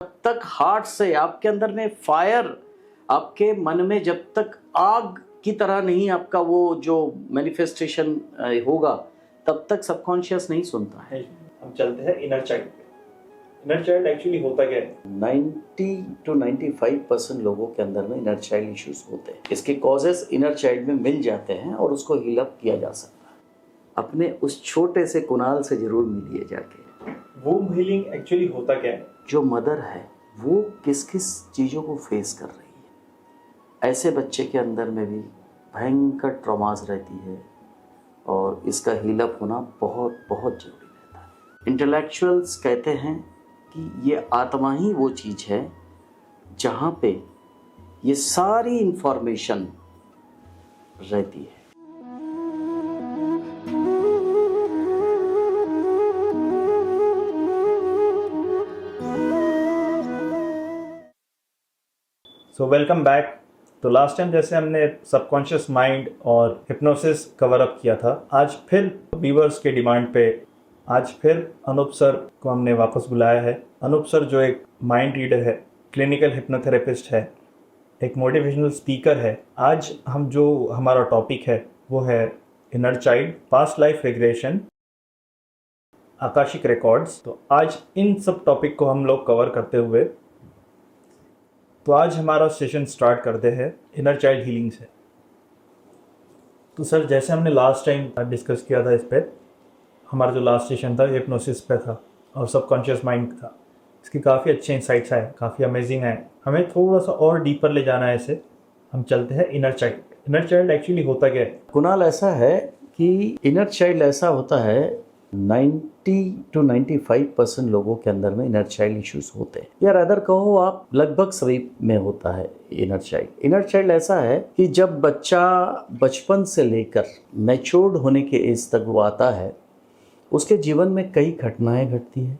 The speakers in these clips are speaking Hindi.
तक हार्ट से आपके अंदर में फायर, आपके मन में जब तक आग की तरह नहीं आपका वो जो मैनिफेस्टेशन होगा, तब तक सबकॉन्शियस नहीं सुनता है। हम चलते हैं इनर चाइल्ड पे। इनर चाइल्ड एक्चुअली होता क्या है? 90 to 95% लोगों के अंदर में इनर चाइल्ड इश्यूज होते हैं। इसके कॉजेस इनर चाइल्ड में मिल जाते हैं और उसको हील अप किया जा सकता है। अपने उस छोटे से कुनाल से जरूर मिलिए जाके। वूम हीलिंग एक्चुअली होता क्या है? जो मदर है वो किस किस चीज़ों को फेस कर रही है, ऐसे बच्चे के अंदर में भी भयंकर ट्रॉमास रहती है और इसका हील अप होना बहुत बहुत जरूरी रहता है। इंटेलेक्चुअल्स कहते हैं कि ये आत्मा ही वो चीज़ है जहाँ पे ये सारी इंफॉर्मेशन रहती है। So welcome back. तो लास्ट टाइम जैसे हमने सबकॉन्शियस माइंड और हिप्नोसिस कवर अप किया था, आज फिर व्यूअर्स के डिमांड पे आज फिर अनूप सर को हमने वापस बुलाया है। अनूप सर जो एक माइंड रीडर है, क्लिनिकल हिप्नोथेरेपिस्ट है, एक मोटिवेशनल स्पीकर है। आज हम जो हमारा टॉपिक है वो है inner child, past life regression, Akashic records. तो आज इन सब टॉपिक को हम लोग कवर करते हुए तो आज हमारा सेशन स्टार्ट करते हैं इनर चाइल्ड हीलिंग से। तो सर, जैसे हमने लास्ट टाइम डिस्कस किया था, इस पे हमारा जो लास्ट सेशन था हिप्नोसिस पे था और सबकॉन्शियस माइंड था। इसकी काफ़ी अच्छे इंसाइट्स आए, काफ़ी अमेजिंग है। हमें थोड़ा सा और डीपर ले जाना है इसे। हम चलते हैं inner child. Inner child actually होता क्या है? कुणाल, ऐसा है कि इनर चाइल्ड ऐसा होता है 90 to 95% लोगों के अंदर में इनर चाइल्ड इश्यूज होते हैं, या अदर कहो आप लगभग सभी में होता है इनर चाइल्ड। इनर चाइल्ड ऐसा है कि जब बच्चा बचपन से लेकर मैच्योर्ड होने के एज तक वो आता है, उसके जीवन में कई घटनाएं घटती हैं,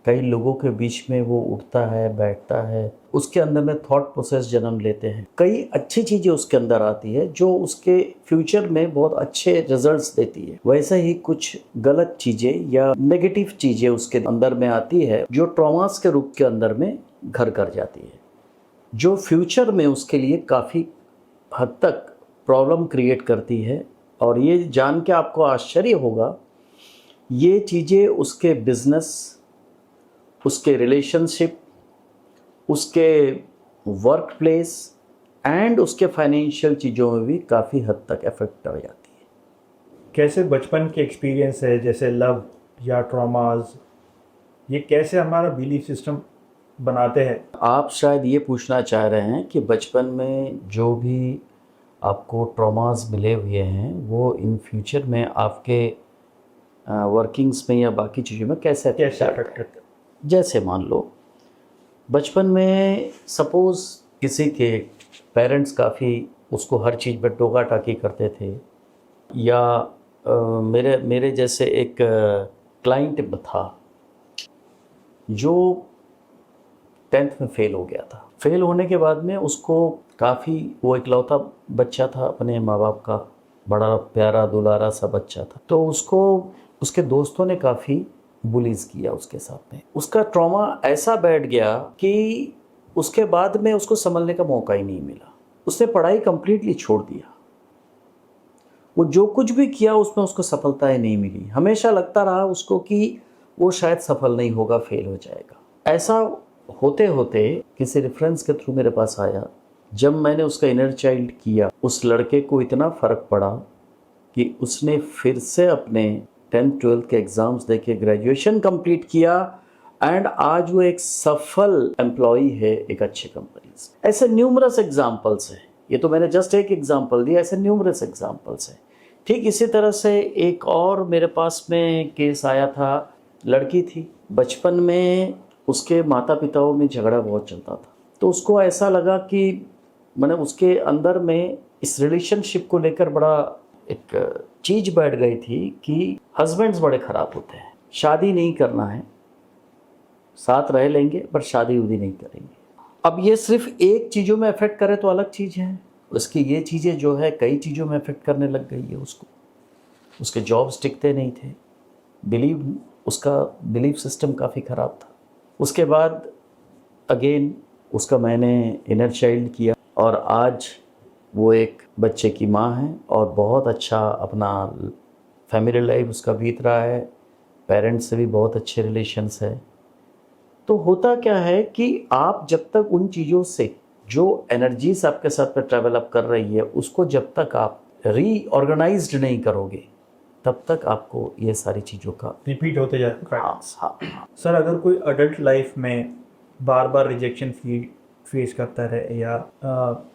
कई लोगों के बीच में वो उठता है, बैठता है, उसके अंदर में थॉट प्रोसेस जन्म लेते हैं, कई अच्छी चीज़ें उसके अंदर आती है जो उसके फ्यूचर में बहुत अच्छे रिजल्ट्स देती है। वैसे ही कुछ गलत चीज़ें या नेगेटिव चीज़ें उसके अंदर में आती है जो ट्रॉमास के रूप के अंदर में घर कर जाती है, जो फ्यूचर में उसके लिए काफ़ी हद तक प्रॉब्लम क्रिएट करती है। और ये जान के आपको आश्चर्य होगा, ये चीज़ें उसके बिजनेस, उसके रिलेशनशिप, उसके वर्क प्लेस एंड उसके फाइनेंशियल चीज़ों में भी काफ़ी हद तक इफेक्ट कर जाती है। कैसे बचपन के एक्सपीरियंस है, जैसे लव या ट्रॉमास, ये कैसे हमारा बिलीफ सिस्टम बनाते हैं? आप शायद ये पूछना चाह रहे हैं कि बचपन में जो भी आपको ट्रॉमास मिले हुए हैं वो इन फ्यूचर में आपके वर्किंग्स में या बाकी चीज़ों में कैसे अफेक्ट करते हैं। जैसे मान लो बचपन में सपोज़ किसी के पेरेंट्स काफ़ी उसको हर चीज़ में टोका टाकी करते थे, या मेरे जैसे एक क्लाइंट था जो 10th में फ़ेल हो गया था। फेल होने के बाद में उसको काफ़ी, वो इकलौता बच्चा था अपने माँ बाप का, बड़ा प्यारा दुलारा सा बच्चा था, तो उसको उसके दोस्तों ने काफ़ी बुलीज किया उसके साथ में। उसका ट्रॉमा ऐसा बैठ गया कि उसके बाद में उसको संभलने का मौका ही नहीं मिला। उसने पढ़ाई कंप्लीटली छोड़ दिया। वो जो कुछ भी किया उसमें उसको सफलता ही नहीं मिली। हमेशा लगता रहा उसको कि वो शायद सफल नहीं होगा, फेल हो जाएगा। ऐसा होते होते किसी रेफरेंस के थ्रू मेरे पास आया। जब मैंने उसका इनर चाइल्ड किया, उस लड़के को इतना फ़र्क पड़ा कि उसने फिर से अपने 10th 12th के एग्ज़ाम्स देके ग्रेजुएशन कंप्लीट किया एंड आज वो एक सफल एम्प्लॉई है एक अच्छी कंपनी से। ऐसे न्यूमरस एग्जाम्पल्स हैं। ये तो मैंने जस्ट एक एग्जाम्पल दिया, ऐसे न्यूमरस एग्जाम्पल्स हैं। ठीक इसी तरह से एक और मेरे पास में केस आया था। लड़की थी, बचपन में उसके माता पिताओं में झगड़ा बहुत चलता था, तो उसको ऐसा लगा कि मैंने उसके अंदर में इस रिलेशनशिप को लेकर बड़ा एक चीज़ बैठ गई थी कि हस्बैंड्स बड़े ख़राब होते हैं, शादी नहीं करना है, साथ रह लेंगे पर शादी उदी नहीं करेंगे। अब ये सिर्फ एक चीज़ों में अफेक्ट करे तो अलग चीज़ है, उसकी ये चीज़ें जो है कई चीज़ों में अफेक्ट करने लग गई है उसको। उसके जॉब्स टिकते नहीं थे, उसका बिलीफ सिस्टम काफ़ी ख़राब था। उसके बाद अगेन उसका मैंने इनर चाइल्ड किया और आज वो एक बच्चे की माँ है और बहुत अच्छा अपना फैमिली लाइफ उसका बीत रहा है, पेरेंट्स से भी बहुत अच्छे रिलेशंस है। तो होता क्या है कि आप जब तक उन चीज़ों से जो एनर्जीज आपके साथ में ट्रैवल अप कर रही है उसको जब तक आप रीऑर्गेनाइज्ड नहीं करोगे तब तक आपको ये सारी चीज़ों का रिपीट होते जाते हैं। हाँ। सर, अगर कोई अडल्ट लाइफ में बार बार रिजेक्शन फेस करता रहे या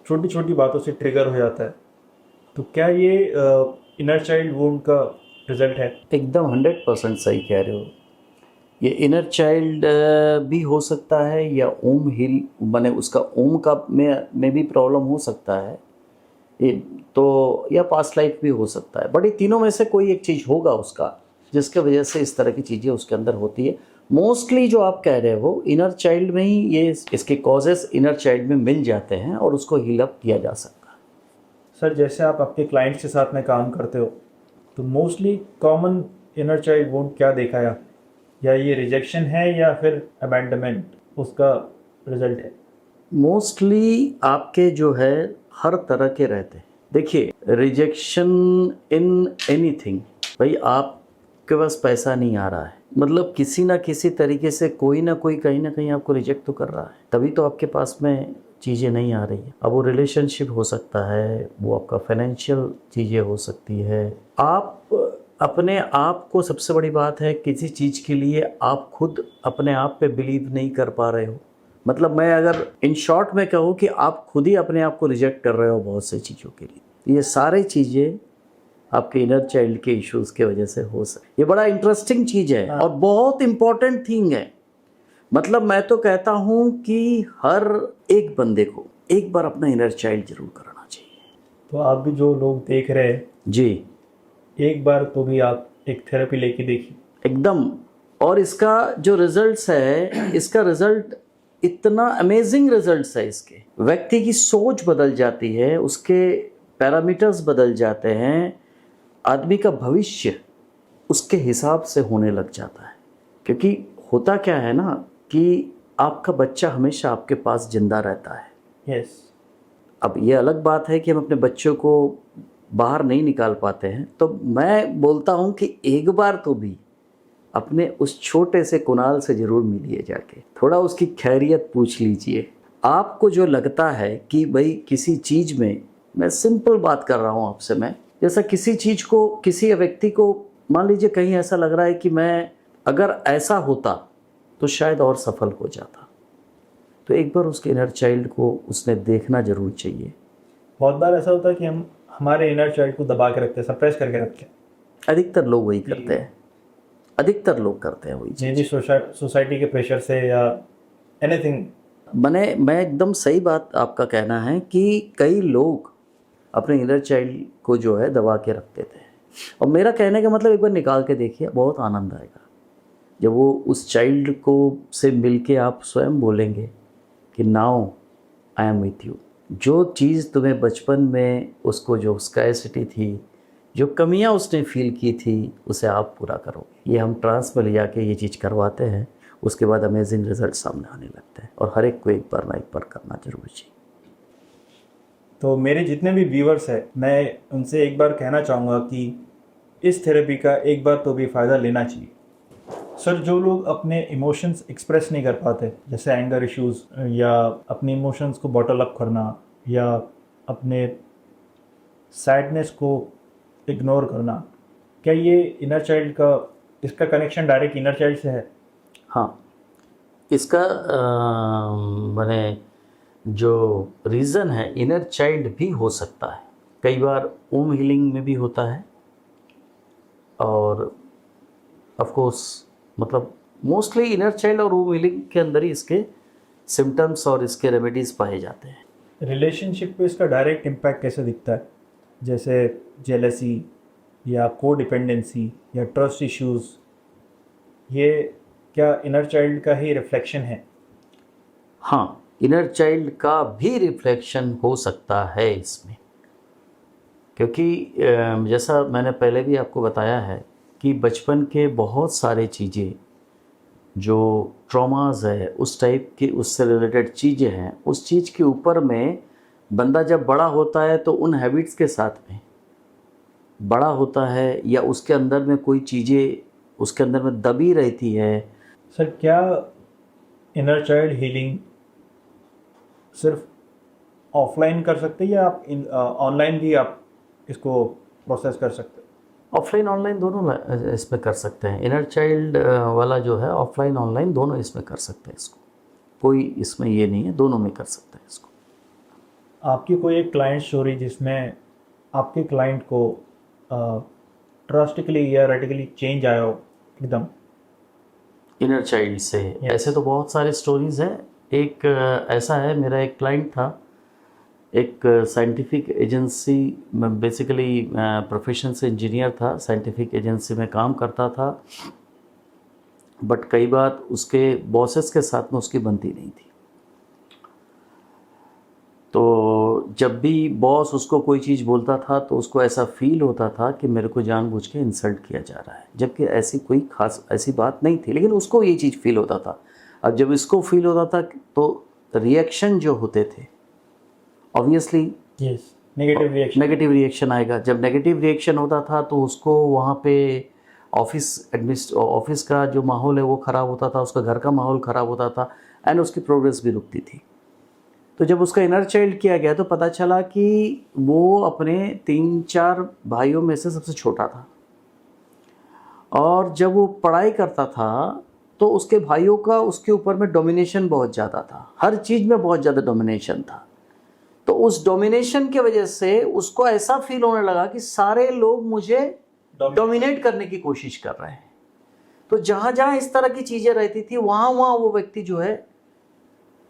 छोटी छोटी बातों से ट्रिगर हो जाता है, तो क्या ये इनर चाइल्ड वुंड का रिजल्ट है? एकदम 100% सही कह रहे हो। ये इनर चाइल्ड भी हो सकता है या ओम हिल माने उसका ओम का में भी प्रॉब्लम हो सकता है ये, तो या पास्ट लाइफ भी हो सकता है, बट ये तीनों में से कोई एक चीज़ होगा उसका जिसके वजह से इस तरह की चीज़ें उसके अंदर होती है। मोस्टली जो आप कह रहे हो इनर चाइल्ड में ही ये इसके कॉजेस इनर चाइल्ड में मिल जाते हैं और उसको हील अप किया जा सकता है। सर, जैसे आप अपने क्लाइंट्स के साथ में काम करते हो तो mostly common inner child wound क्या देखा है? या ये रिजेक्शन है या फिर अबैंडनमेंट उसका रिजल्ट है? मोस्टली आपके जो है हर तरह के रहते हैं। देखिए, रिजेक्शन इन एनीथिंग, भाई आपके पास पैसा नहीं आ रहा है मतलब किसी ना किसी तरीके से कोई ना कोई कहीं ना कहीं आपको रिजेक्ट तो कर रहा है, तभी तो आपके पास में चीज़ें नहीं आ रही है। अब वो रिलेशनशिप हो सकता है, वो आपका फाइनेंशियल चीज़ें हो सकती है। आप अपने आप को, सबसे बड़ी बात है किसी चीज़ के लिए आप खुद अपने आप पे बिलीव नहीं कर पा रहे हो। मतलब मैं अगर इन शॉर्ट में कहूँ कि आप खुद ही अपने आप को रिजेक्ट कर रहे हो बहुत सी चीज़ों के लिए, तो ये सारी चीज़ें आपके इनर चाइल्ड के इश्यूज़ के वजह से हो सकती। ये बड़ा इंटरेस्टिंग चीज़ है और बहुत इम्पॉर्टेंट थिंग है। मतलब मैं तो कहता हूँ कि हर एक बंदे को एक बार अपना इनर चाइल्ड जरूर कराना चाहिए। तो आप भी जो लोग देख रहे हैं जी, एक बार तो भी आप एक थेरेपी लेके देखिए एकदम। और इसका जो रिजल्ट्स है, इसका रिजल्ट इतना अमेजिंग रिजल्ट्स है इसके, व्यक्ति की सोच बदल जाती है, उसके पैरामीटर्स बदल जाते हैं, आदमी का भविष्य उसके हिसाब से होने लग जाता है। क्योंकि होता क्या है ना कि आपका बच्चा हमेशा आपके पास जिंदा रहता है। यस। अब ये अलग बात है कि हम अपने बच्चों को बाहर नहीं निकाल पाते हैं, तो मैं बोलता हूँ कि एक बार तो भी अपने उस छोटे से कुणाल से ज़रूर मिलिए, जाके थोड़ा उसकी खैरियत पूछ लीजिए। आपको जो लगता है कि भाई किसी चीज़ में, मैं सिंपल बात कर रहा हूँ आपसे, मैं जैसा किसी चीज़ को, किसी व्यक्ति को मान लीजिए कहीं ऐसा लग रहा है कि मैं अगर ऐसा होता तो शायद और सफल हो जाता, तो एक बार उसके इनर चाइल्ड को उसने देखना जरूर चाहिए। बहुत बार ऐसा होता है कि हम हमारे इनर चाइल्ड को दबा के रखते हैं, सप्रेस करके रखते हैं। अधिकतर लोग वही करते हैं, अधिकतर लोग करते हैं वही चीज़। जी, सोसाइटी के प्रेशर से या एनीथिंग। मैं एकदम सही बात आपका कहना है कि कई लोग अपने इनर चाइल्ड को जो है दबा के रखते थे, और मेरा कहने का मतलब एक बार निकाल के देखिए, बहुत आनंद आएगा जब वो उस चाइल्ड को से मिलके आप स्वयं बोलेंगे कि now I am with you. जो चीज़ तुम्हें बचपन में उसको जो स्कैर्सिटी थी, जो कमियां उसने फील की थी, उसे आप पूरा करोगे। ये हम ट्रांस में ले जाके ये चीज़ करवाते हैं, उसके बाद अमेजिंग रिजल्ट सामने आने लगते हैं, और हर एक को एक बार ना एक बार करना जरूर चाहिए। तो मेरे जितने भी व्यूअर्स हैं, मैं उनसे एक बार कहना चाहूँगा कि इस थेरेपी का एक बार तो भी फ़ायदा लेना चाहिए। सर, जो लोग अपने इमोशंस एक्सप्रेस नहीं कर पाते, जैसे एंगर इश्यूज़ या अपने इमोशंस को बॉटल अप करना या अपने सैडनेस को इग्नोर करना, क्या ये इनर चाइल्ड का, इसका कनेक्शन डायरेक्ट इनर चाइल्ड से है? हाँ, इसका मैंने जो रीज़न है इनर चाइल्ड भी हो सकता है, कई बार ओम हीलिंग में भी होता है, और ऑफ कोर्स मतलब मोस्टली इनर चाइल्ड और ओम हीलिंग के अंदर ही इसके सिम्टम्स और इसके रेमेडीज़ पाए जाते हैं। रिलेशनशिप पे इसका डायरेक्ट इम्पैक्ट कैसे दिखता है? जैसे जेलसी या को डिपेंडेंसी या ट्रस्ट इश्यूज़, ये क्या इनर चाइल्ड का ही रिफ्लेक्शन है? हाँ, इनर चाइल्ड का भी रिफ्लेक्शन हो सकता है इसमें, क्योंकि जैसा मैंने पहले भी आपको बताया है कि बचपन के बहुत सारे चीज़ें जो ट्रॉमास है, उस टाइप की उससे रिलेटेड चीज़ें हैं, उस चीज़ के ऊपर में बंदा जब बड़ा होता है तो उन हैबिट्स के साथ में बड़ा होता है, या उसके अंदर में कोई चीज़ें उसके अंदर में दबी रहती है। सर, क्या इनर चाइल्ड हीलिंग सिर्फ ऑफलाइन कर सकते हैं या आप ऑनलाइन भी आप इसको प्रोसेस कर सकते हैं? ऑफलाइन ऑनलाइन दोनों इसमें कर सकते हैं। इनर चाइल्ड वाला जो है ऑफलाइन ऑनलाइन दोनों इसमें कर सकते हैं इसको, कोई इसमें ये नहीं है, दोनों में कर सकते हैं इसको। आपकी कोई एक क्लाइंट स्टोरी जिसमें आपके क्लाइंट को ड्रास्टिकली या रेडिकली चेंज आया हो एकदम? इनर चाइल्ड से ऐसे तो बहुत सारे स्टोरीज़ हैं। एक ऐसा है, मेरा एक क्लाइंट था, एक साइंटिफिक एजेंसी में, बेसिकली प्रोफेशन से इंजीनियर था, साइंटिफिक एजेंसी में काम करता था, बट कई बार उसके बॉसेस के साथ में उसकी बनती नहीं थी। तो जब भी बॉस उसको कोई चीज़ बोलता था तो उसको ऐसा फील होता था कि मेरे को जानबूझ के इंसल्ट किया जा रहा है, जबकि ऐसी कोई खास ऐसी बात नहीं थी, लेकिन उसको ये चीज़ फील होता था। अब जब इसको फील होता था तो रिएक्शन जो होते थे, ऑब्वियसली यस, नेगेटिव रिएक्शन आएगा। जब नेगेटिव रिएक्शन होता था तो उसको वहाँ पे ऑफिस का जो माहौल है वो ख़राब होता था, उसका घर का माहौल ख़राब होता था, एंड उसकी प्रोग्रेस भी रुकती थी। तो जब उसका इनर चाइल्ड किया गया तो पता चला कि वो अपने 3-4 भाइयों में से सबसे छोटा था, और जब वो पढ़ाई करता था तो उसके भाइयों का उसके ऊपर में डोमिनेशन बहुत ज़्यादा था, हर चीज़ में बहुत ज़्यादा डोमिनेशन था। तो उस डोमिनेशन की वजह से उसको ऐसा फील होने लगा कि सारे लोग मुझे डोमिनेट करने की कोशिश कर रहे हैं। तो जहाँ जहाँ इस तरह की चीज़ें रहती थी वहाँ वहाँ वो व्यक्ति जो है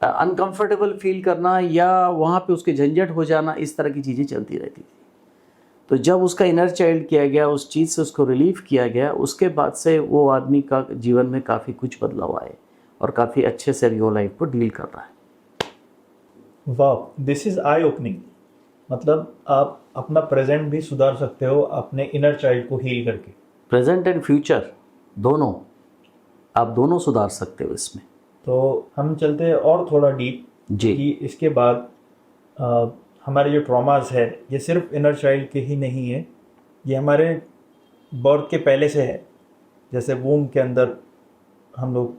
अनकंफर्टेबल फील करना, या वहाँ पे उसके झंझट हो जाना, इस तरह की चीज़ें चलती रहती थी। तो जब उसका इनर चाइल्ड किया गया, उस चीज़ से उसको रिलीफ किया गया, उसके बाद से वो आदमी का जीवन में काफ़ी कुछ बदलाव आए और काफ़ी अच्छे से रियल लाइफ को डील कर रहा है। वाह, दिस इज आई ओपनिंग। मतलब आप अपना प्रेजेंट भी सुधार सकते हो अपने इनर चाइल्ड को हील करके। प्रेजेंट एंड फ्यूचर दोनों, आप दोनों सुधार सकते हो इसमें। तो हम चलते हैं और थोड़ा डीप जी। कि इसके बाद हमारे जो ट्रॉमास है ये सिर्फ इनर चाइल्ड के ही नहीं है, ये हमारे बर्थ के पहले से है। जैसे वूम के अंदर हम लोग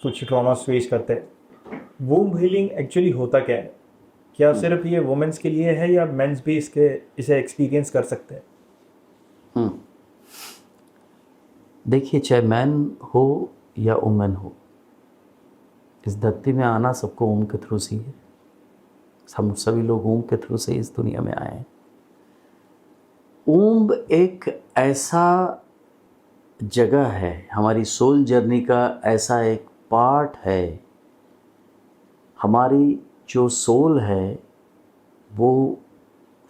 कुछ ट्रॉमास फेस करते हैं। वूम हीलिंग एक्चुअली होता क्या है? क्या सिर्फ ये वुमेन्स के लिए है या मेंस भी इसे एक्सपीरियंस कर सकते हैं? देखिए, चाहे मैन हो या वुमेन हो, इस धरती में आना सबको वूम के थ्रू से ही है। हम सभी लोग वूम के थ्रू से इस दुनिया में आए हैं। वूम एक ऐसा जगह है, हमारी सोल जर्नी का ऐसा एक पार्ट है। हमारी जो सोल है वो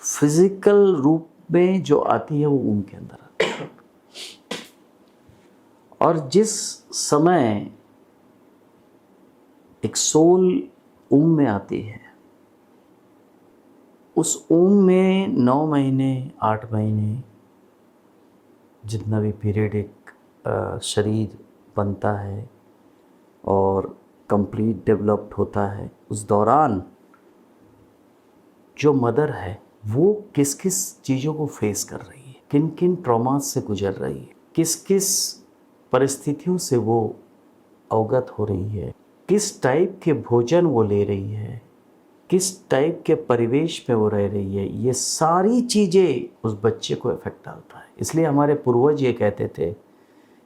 फिजिकल रूप में जो आती है वो वूम के अंदर आती है। और जिस समय एक सोल वूम में आती है, उस वूम में 9 महीने 8 महीने जितना भी पीरियड एक शरीर बनता है और कंप्लीट डेवलप्ड होता है, उस दौरान जो मदर है वो किस किस चीज़ों को फेस कर रही है, किन किन ट्रॉमास से गुजर रही है, किस किस परिस्थितियों से वो अवगत हो रही है, किस टाइप के भोजन वो ले रही है, किस टाइप के परिवेश में वो रह रही है, ये सारी चीज़ें उस बच्चे को इफेक्ट डालता है। इसलिए हमारे पूर्वज ये कहते थे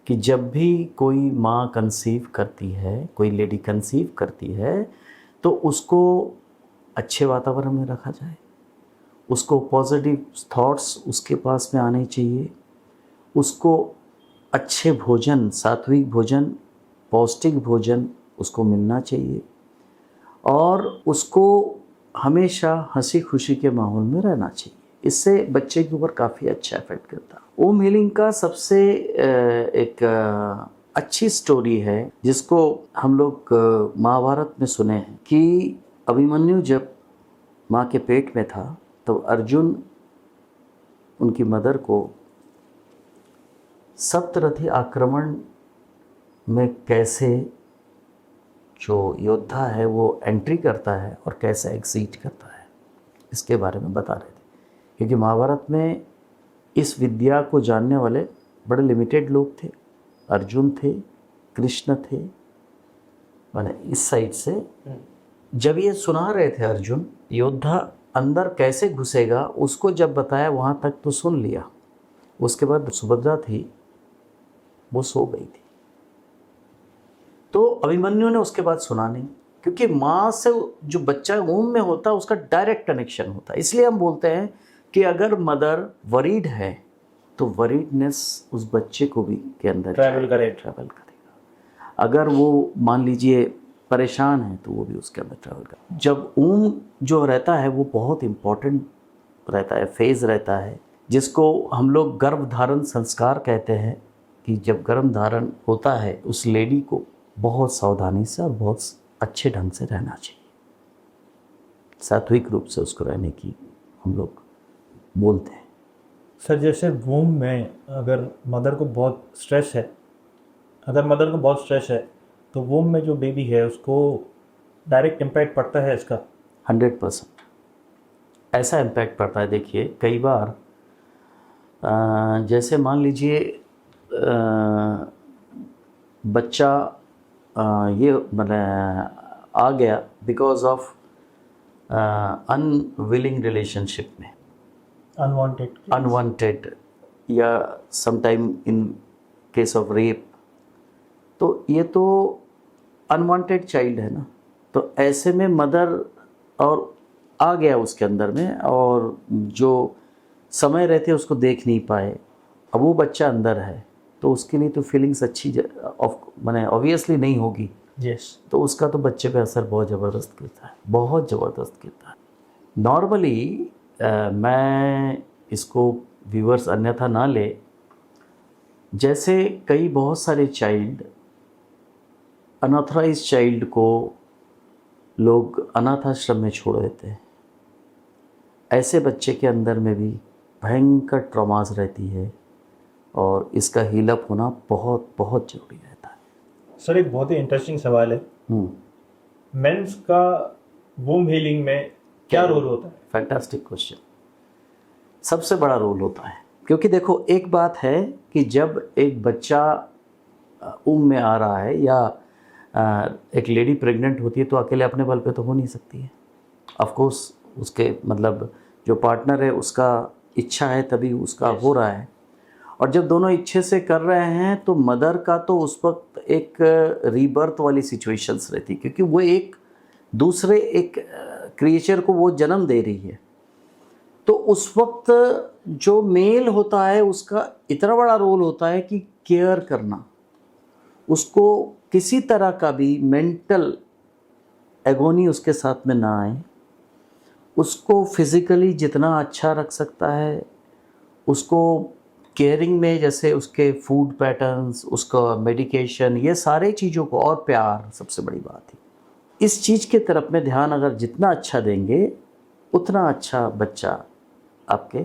कि जब भी कोई माँ कंसीव करती है, कोई लेडी कंसीव करती है, तो उसको अच्छे वातावरण में रखा जाए, उसको पॉजिटिव थॉट्स उसके पास में आने चाहिए, उसको अच्छे भोजन, सात्विक भोजन, पौष्टिक भोजन उसको मिलना चाहिए, और उसको हमेशा हंसी खुशी के माहौल में रहना चाहिए। इससे बच्चे के ऊपर काफ़ी अच्छा इफेक्ट करता है। वूम हीलिंग का सबसे एक अच्छी स्टोरी है जिसको हम लोग महाभारत में सुने हैं कि अभिमन्यु जब माँ के पेट में था तो अर्जुन उनकी मदर को सप्तरथी आक्रमण में कैसे जो योद्धा है वो एंट्री करता है और कैसे एग्जिट करता है, इसके बारे में बता रहे थे। क्योंकि महाभारत में इस विद्या को जानने वाले बड़े लिमिटेड लोग थे। अर्जुन थे, कृष्ण थे, माने इस साइड से। जब ये सुना रहे थे अर्जुन, योद्धा अंदर कैसे घुसेगा उसको जब बताया वहाँ तक तो सुन लिया। उसके बाद सुभद्रा थी, वो सो गई थी। तो अभिमन्यु ने उसके बाद सुना नहीं, क्योंकि माँ से जो बच्चा वूम में होता है उसका डायरेक्ट कनेक्शन होता है। इसलिए हम बोलते हैं कि अगर मदर वरीड है तो वरीडनेस उस बच्चे को भी के अंदर ट्रैवल करेगा। अगर वो मान लीजिए परेशान है तो वो भी उसके अंदर ट्रैवल करेगा। जब ऊम जो रहता है वो बहुत इम्पोर्टेंट रहता है, फेज़ रहता है, जिसको हम लोग गर्भधारण संस्कार कहते हैं। कि जब गर्भ धारण होता है उस लेडी को बहुत सावधानी से और बहुत अच्छे ढंग से रहना चाहिए, सात्विक रूप से उसको रहने की हम लोग बोलते हैं। सर जैसे वूम में अगर मदर को बहुत स्ट्रेस है, तो वूम में जो बेबी है उसको डायरेक्ट इम्पैक्ट पड़ता है इसका? 100% ऐसा इम्पैक्ट पड़ता है। देखिए कई बार जैसे मान लीजिए बच्चा ये मतलब आ गया बिकॉज ऑफ अनविलिंग रिलेशनशिप में, अनवांटेड या sometime in case of rape, तो ये तो अनवांटेड चाइल्ड है ना। तो ऐसे में मदर और आ गया उसके अंदर में, और जो समय रहते उसको देख नहीं पाए, अब वो बच्चा अंदर है तो उसके लिए तो फीलिंग्स अच्छी माने ऑब्वियसली नहीं होगी। तो उसका तो बच्चे पे असर बहुत ज़बरदस्त गिरता है, बहुत ज़बरदस्त गिरता है। नॉर्मली मैं इसको व्यूअर्स अन्यथा ना ले, जैसे कई बहुत सारे चाइल्ड अनऑथराइज चाइल्ड को लोग अनाथ आश्रम में छोड़ देते हैं, ऐसे बच्चे के अंदर में भी भयंकर ट्रॉमास रहती है और इसका हील अप होना बहुत बहुत ज़रूरी रहता है। सर एक बहुत ही इंटरेस्टिंग सवाल है, मेंस का वूम हीलिंग में क्या रोल होता है? Fantastic question. सबसे बड़ा रोल होता है, क्योंकि देखो एक बात है कि जब एक बच्चा उम में आ रहा है या एक लेडी प्रेग्नेंट होती है तो अकेले अपने बल पे तो हो नहीं सकती है। ऑफ कोर्स उसके मतलब जो पार्टनर है उसका इच्छा है तभी उसका हो रहा है, और जब दोनों इच्छे से कर रहे हैं तो मदर का तो उस वक्त एक रीबर्थ वाली सिचुएशंस रहती, क्योंकि वो एक दूसरे एक क्रिएचर को वो जन्म दे रही है। तो उस वक्त जो मेल होता है उसका इतना बड़ा रोल होता है कि केयर करना, उसको किसी तरह का भी मेंटल एगोनी उसके साथ में ना आए, उसको फिज़िकली जितना अच्छा रख सकता है, उसको केयरिंग में जैसे उसके फूड पैटर्न्स, उसका मेडिकेशन, ये सारे चीज़ों को, और प्यार सबसे बड़ी बात है। इस चीज़ के तरफ में ध्यान अगर जितना अच्छा देंगे उतना अच्छा बच्चा आपके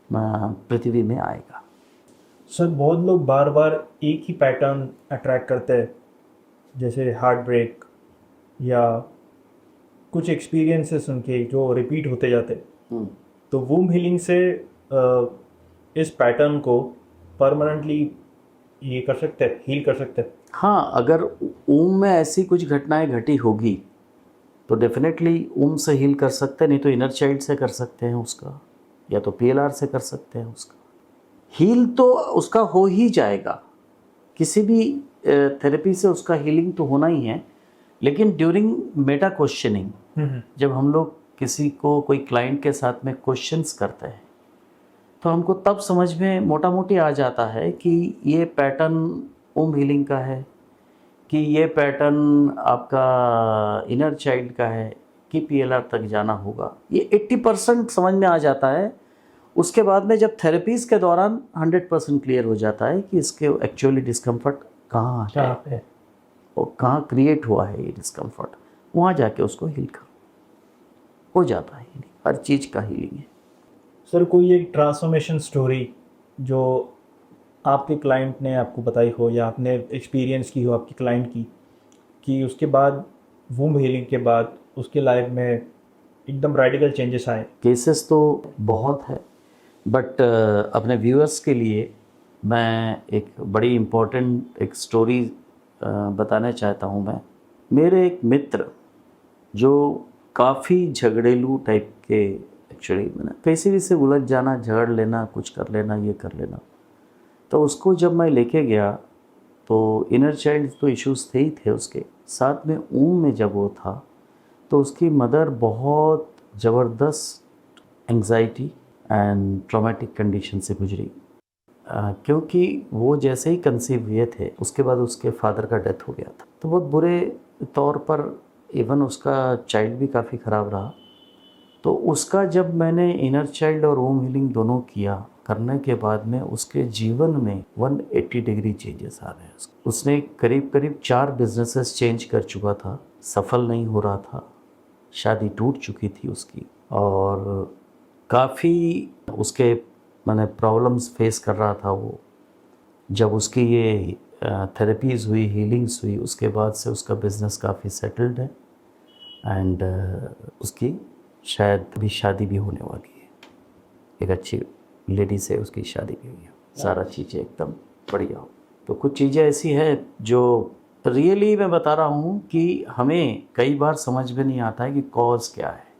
पृथ्वी में आएगा। सर बहुत लोग बार बार एक ही पैटर्न अट्रैक्ट करते हैं, जैसे हार्ट ब्रेक या कुछ एक्सपीरियंसेस उनके जो रिपीट होते जाते, तो वूम हीलिंग से इस पैटर्न को परमानेंटली ये कर सकते हैं, हील कर सकते हैं? हाँ, अगर ऊम में ऐसी कुछ घटनाएं घटी होगी तो डेफिनेटली ऊम से हील कर सकते हैं, नहीं तो इनर चाइल्ड से कर सकते हैं उसका, या तो PLR से कर सकते हैं उसका। हील तो उसका हो ही जाएगा, किसी भी थेरेपी से उसका हीलिंग तो होना ही है। लेकिन ड्यूरिंग मेटा क्वेश्चनिंग जब हम लोग किसी को कोई क्लाइंट के साथ में क्वेश्चंस करते हैं तो हमको तब समझ में मोटा मोटी आ जाता है कि ये पैटर्न ओम हीलिंग का है, कि ये पैटर्न आपका इनर चाइल्ड का है, कि PLR तक जाना होगा। ये 80% समझ में आ जाता है। उसके बाद में जब थेरेपीज़ के दौरान 100% क्लियर हो जाता है कि इसके एक्चुअली डिस्कम्फर्ट कहाँ है और कहाँ क्रिएट हुआ है ये डिस्कम्फर्ट, वहाँ जाके उसको हील कर हो जाता है। हर चीज़ का हीलिंग है। सर कोई एक ट्रांसफॉर्मेशन स्टोरी जो आपके क्लाइंट ने आपको बताई हो या आपने एक्सपीरियंस की हो आपकी क्लाइंट की, कि उसके बाद वुंड हीलिंग के बाद उसके लाइफ में एकदम रेडिकल चेंजेस आए? केसेस तो बहुत है, बट अपने व्यूअर्स के लिए मैं एक बड़ी इम्पोर्टेंट एक स्टोरी बताना चाहता हूँ। मैं, मेरे एक मित्र जो काफ़ी झगड़ेलू टाइप के, एक्चुअली मैंने कैसे भी से उलझ जाना, झगड़ लेना, कुछ कर लेना, ये कर लेना, तो उसको जब मैं लेके गया तो इनर चाइल्ड तो इश्यूज थे ही थे उसके साथ में। में जब वो था तो उसकी मदर बहुत ज़बरदस्त एंजाइटी एंड ट्रॉमेटिक कंडीशन से गुजरी, क्योंकि वो जैसे ही कंसीव हुए थे उसके बाद उसके फादर का डेथ हो गया था। तो बहुत बुरे तौर पर इवन उसका चाइल्ड भी काफ़ी ख़राब रहा। तो उसका जब मैंने इनर चाइल्ड और होम हीलिंग दोनों किया, करने के बाद में उसके जीवन में 180 डिग्री चेंजेस आ गए। उसने करीब करीब 4 बिजनेसेस चेंज कर चुका था, सफल नहीं हो रहा था, शादी टूट चुकी थी उसकी, और काफ़ी उसके मैंने प्रॉब्लम्स फेस कर रहा था वो। जब उसकी ये थेरेपीज़ हुई, हीलिंग्स हुई, उसके बाद से उसका बिज़नेस काफ़ी सेटल्ड है एंड उसकी शायद अभी शादी भी होने वाली है। एक अच्छी लेडी से उसकी शादी भी हुई है, सारा चीज़ें एकदम बढ़िया हो। तो कुछ चीज़ें ऐसी है जो रियली मैं बता रहा हूँ कि हमें कई बार समझ में नहीं आता है कि कॉज क्या है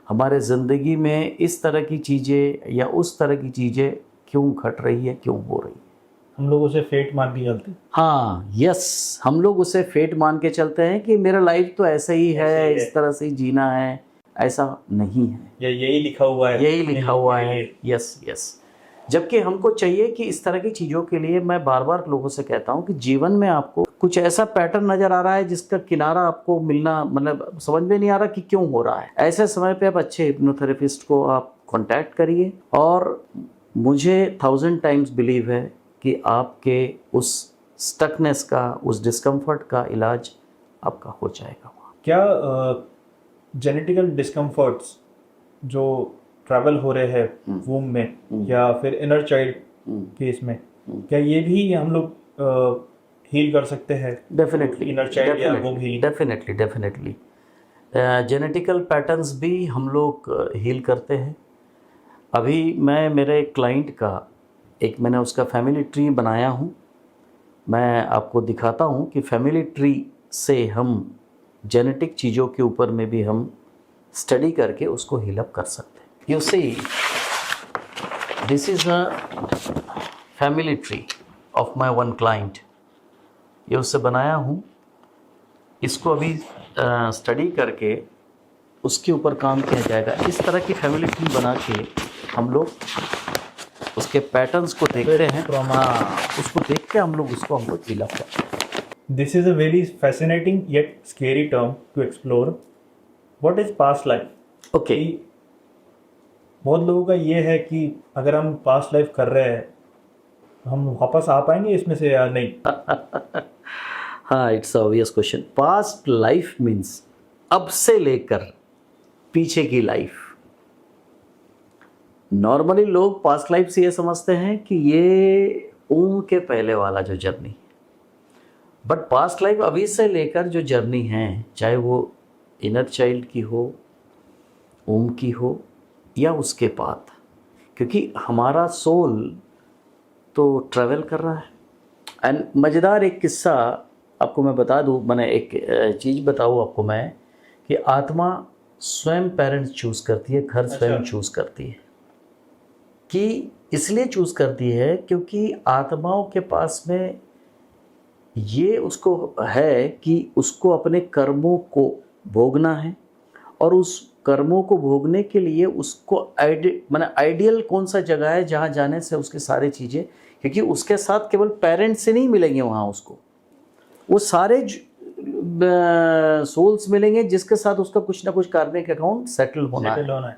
हमारे ज़िंदगी में, इस तरह की चीज़ें या उस तरह की चीज़ें क्यों घट रही है, क्यों हो रही है। हम लोग उसे फेट मान के चलते हैं। हाँ, यस, हम लोग उसे फेट मान के चलते हैं कि मेरा लाइफ तो ऐसा ही है, इस तरह से जीना है। ऐसा नहीं है, या यही लिखा हुआ है, यही लिखा हुआ है। Yes yes. जबकि हमको चाहिए कि इस तरह की चीज़ों के लिए, मैं बार बार लोगों से कहता हूँ कि जीवन में आपको कुछ ऐसा पैटर्न नज़र आ रहा है जिसका किनारा आपको मिलना, मतलब समझ में नहीं आ रहा कि क्यों हो रहा है। ऐसे समय पे आप अच्छे हिप्नोथेरेपिस्ट को आप कांटेक्ट करिए, और मुझे 1000 टाइम्स बिलीव है कि आपके उस स्टकनेस का, उस डिस्कम्फर्ट का इलाज आपका हो जाएगा। क्या जेनेटिकल डिस्कम्फर्ट्स जो ट्रैवल हो रहे हैं वूम में या फिर इनर चाइल्ड केस में, क्या ये भी हम लोग हील कर सकते हैं? डेफिनेटली, इनर चाइल्ड या womb healing? Definitely definitely. Genetical patterns भी हम लोग हील करते हैं। अभी मैं मेरे क्लाइंट का मैंने उसका फैमिली ट्री बनाया हूँ। मैं आपको दिखाता हूँ कि फैमिली ट्री से हम जेनेटिक चीज़ों के ऊपर में भी हम स्टडी करके उसको हील अप कर सकते हैं। You see, this is a family tree of my one client. ये उससे बनाया हूँ। इसको अभी स्टडी करके उसके ऊपर काम किया जाएगा। इस तरह की फैमिली ट्री बना के हम लोग उसके पैटर्न्स को देखते हैं, उसको देख के हम लोग उसको हील अप करते हैं। This is a very fascinating yet scary term to explore. What is past life? Okay, बहुत लोगों का ये है कि अगर हम पास्ट लाइफ कर रहे हैं, हम वापस आ पाएंगे इसमें से या नहीं? हाँ, it's obvious question. Past life means अब से लेकर पीछे की लाइफ। नॉर्मली लोग पास्ट लाइफ से ये समझते हैं कि ये उम्र के पहले वाला जो जर्नी, बट पास्ट लाइफ अभी से लेकर जो जर्नी है, चाहे वो इनर चाइल्ड की हो, उम्र की हो, या उसके बाद, क्योंकि हमारा सोल तो ट्रैवल कर रहा है। एंड मज़ेदार एक किस्सा आपको मैं बता दूँ, मैंने एक चीज़ बताऊँ आपको मैं, कि आत्मा स्वयं पेरेंट्स चूज़ करती है, घर स्वयं चूज़ करती है। कि इसलिए चूज़ करती है क्योंकि आत्माओं के पास में ये उसको है कि उसको अपने कर्मों को भोगना है, और उस कर्मों को भोगने के लिए उसको आइडियल कौन सा जगह है जहाँ जाने से उसकी सारी चीज़ें, क्योंकि उसके साथ केवल पेरेंट्स से नहीं मिलेंगे वहाँ, उसको वो सारे सोल्स मिलेंगे जिसके साथ उसका कुछ ना कुछ कार्मिक अकाउंट सेटल होना है।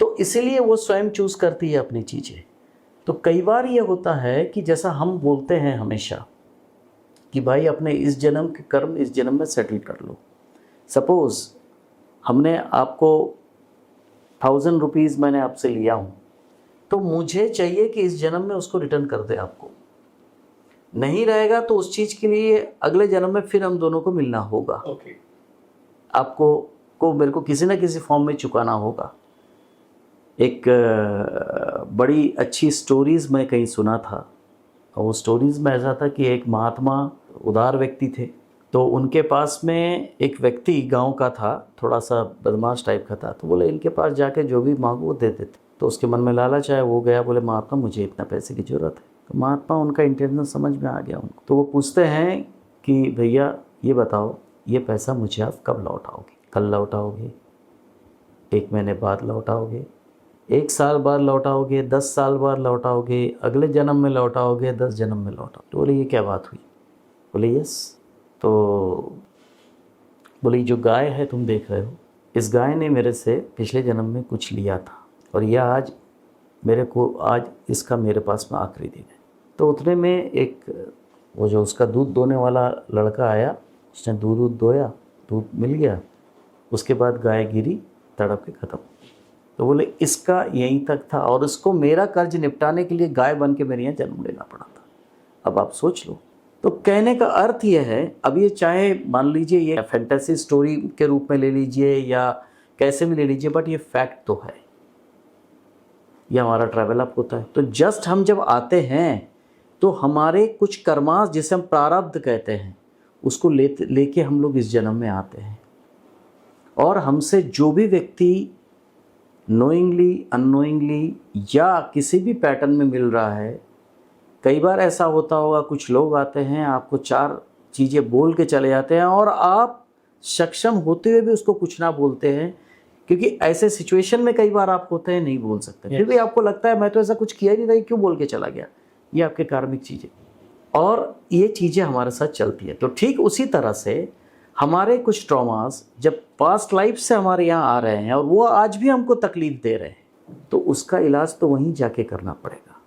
तो इसीलिए वो स्वयं चूज करती है अपनी चीज़ें। तो कई बार ये होता है कि जैसा हम बोलते हैं हमेशा कि भाई अपने इस जन्म के कर्म इस जन्म में सेटल कर लो। सपोज़ हमने आपको 1000 रुपीज़ मैंने आपसे लिया हूँ, तो मुझे चाहिए कि इस जन्म में उसको रिटर्न कर दे आपको। नहीं रहेगा तो उस चीज़ के लिए अगले जन्म में फिर हम दोनों को मिलना होगा। ओके। आपको मेरे को किसी ना किसी फॉर्म में चुकाना होगा। एक बड़ी अच्छी स्टोरीज़ मैं कहीं सुना था, और वो स्टोरीज़ में ऐसा था कि एक महात्मा उदार व्यक्ति थे, तो उनके पास में एक व्यक्ति गांव का था, थोड़ा सा बदमाश टाइप का था। तो बोले इनके पास जाके जो भी मांगो वो दे देते। तो उसके मन में लालच आया, वो गया, बोले महात्मा मुझे इतना पैसे की ज़रूरत है। तो महात्मा उनका इंटेंशन समझ में आ गया उनको। तो वो पूछते हैं कि भैया ये बताओ, ये पैसा मुझे आप कब लौटाओगे? कल लौटाओगे, 1 महीने बाद लौटाओगे, 1 साल बाद लौटाओगे, 10 साल बाद लौटाओगे, अगले जन्म में लौटाओगे, 10 जन्म में लौटाओगे? तो बोले ये क्या बात हुई? बोले यस। तो बोले जो गाय है तुम देख रहे हो, इस गाय ने मेरे से पिछले जन्म में कुछ लिया था, और यह आज इसका मेरे पास में आखिरी दिन है। तो उतने में एक वो जो उसका दूध दोने वाला लड़का आया, उसने दूध दोया, दूध मिल गया, उसके बाद गाय गिरी, तड़प के ख़त्म। तो बोले इसका यहीं तक था, और उसको मेरा कर्ज निपटाने के लिए गाय बन के मेरे यहाँ जन्म लेना पड़ा था। अब आप सोच लो। तो कहने का अर्थ यह है, अब ये चाहे मान लीजिए ये फैंटेसी स्टोरी के रूप में ले लीजिए या कैसे भी ले लीजिए, बट ये फैक्ट तो है, ये हमारा ट्रैवल अप होता है। तो जस्ट हम जब आते हैं तो हमारे कुछ कर्मास, जिसे हम प्रारब्ध कहते हैं, उसको लेके हम लोग इस जन्म में आते हैं। और हमसे जो भी व्यक्ति नोइंगली अननोइंगली या किसी भी पैटर्न में मिल रहा है, कई बार ऐसा होता होगा, कुछ लोग आते हैं आपको 4 चीज़ें बोल के चले जाते हैं, और आप सक्षम होते हुए भी उसको कुछ ना बोलते हैं, क्योंकि ऐसे सिचुएशन में कई बार आप होते हैं नहीं बोल सकते। फिर भी आपको लगता है मैं तो ऐसा कुछ किया ही नहीं था, क्यों बोल के चला गया? ये आपके कार्मिक चीज़ें, और ये चीज़ें हमारे साथ चलती है। तो ठीक उसी तरह से हमारे कुछ ट्रॉमास जब पास्ट लाइफ से हमारे यहाँ आ रहे हैं और वो आज भी हमको तकलीफ दे रहे हैं, तो उसका इलाज तो वहीं जाके करना पड़ेगा।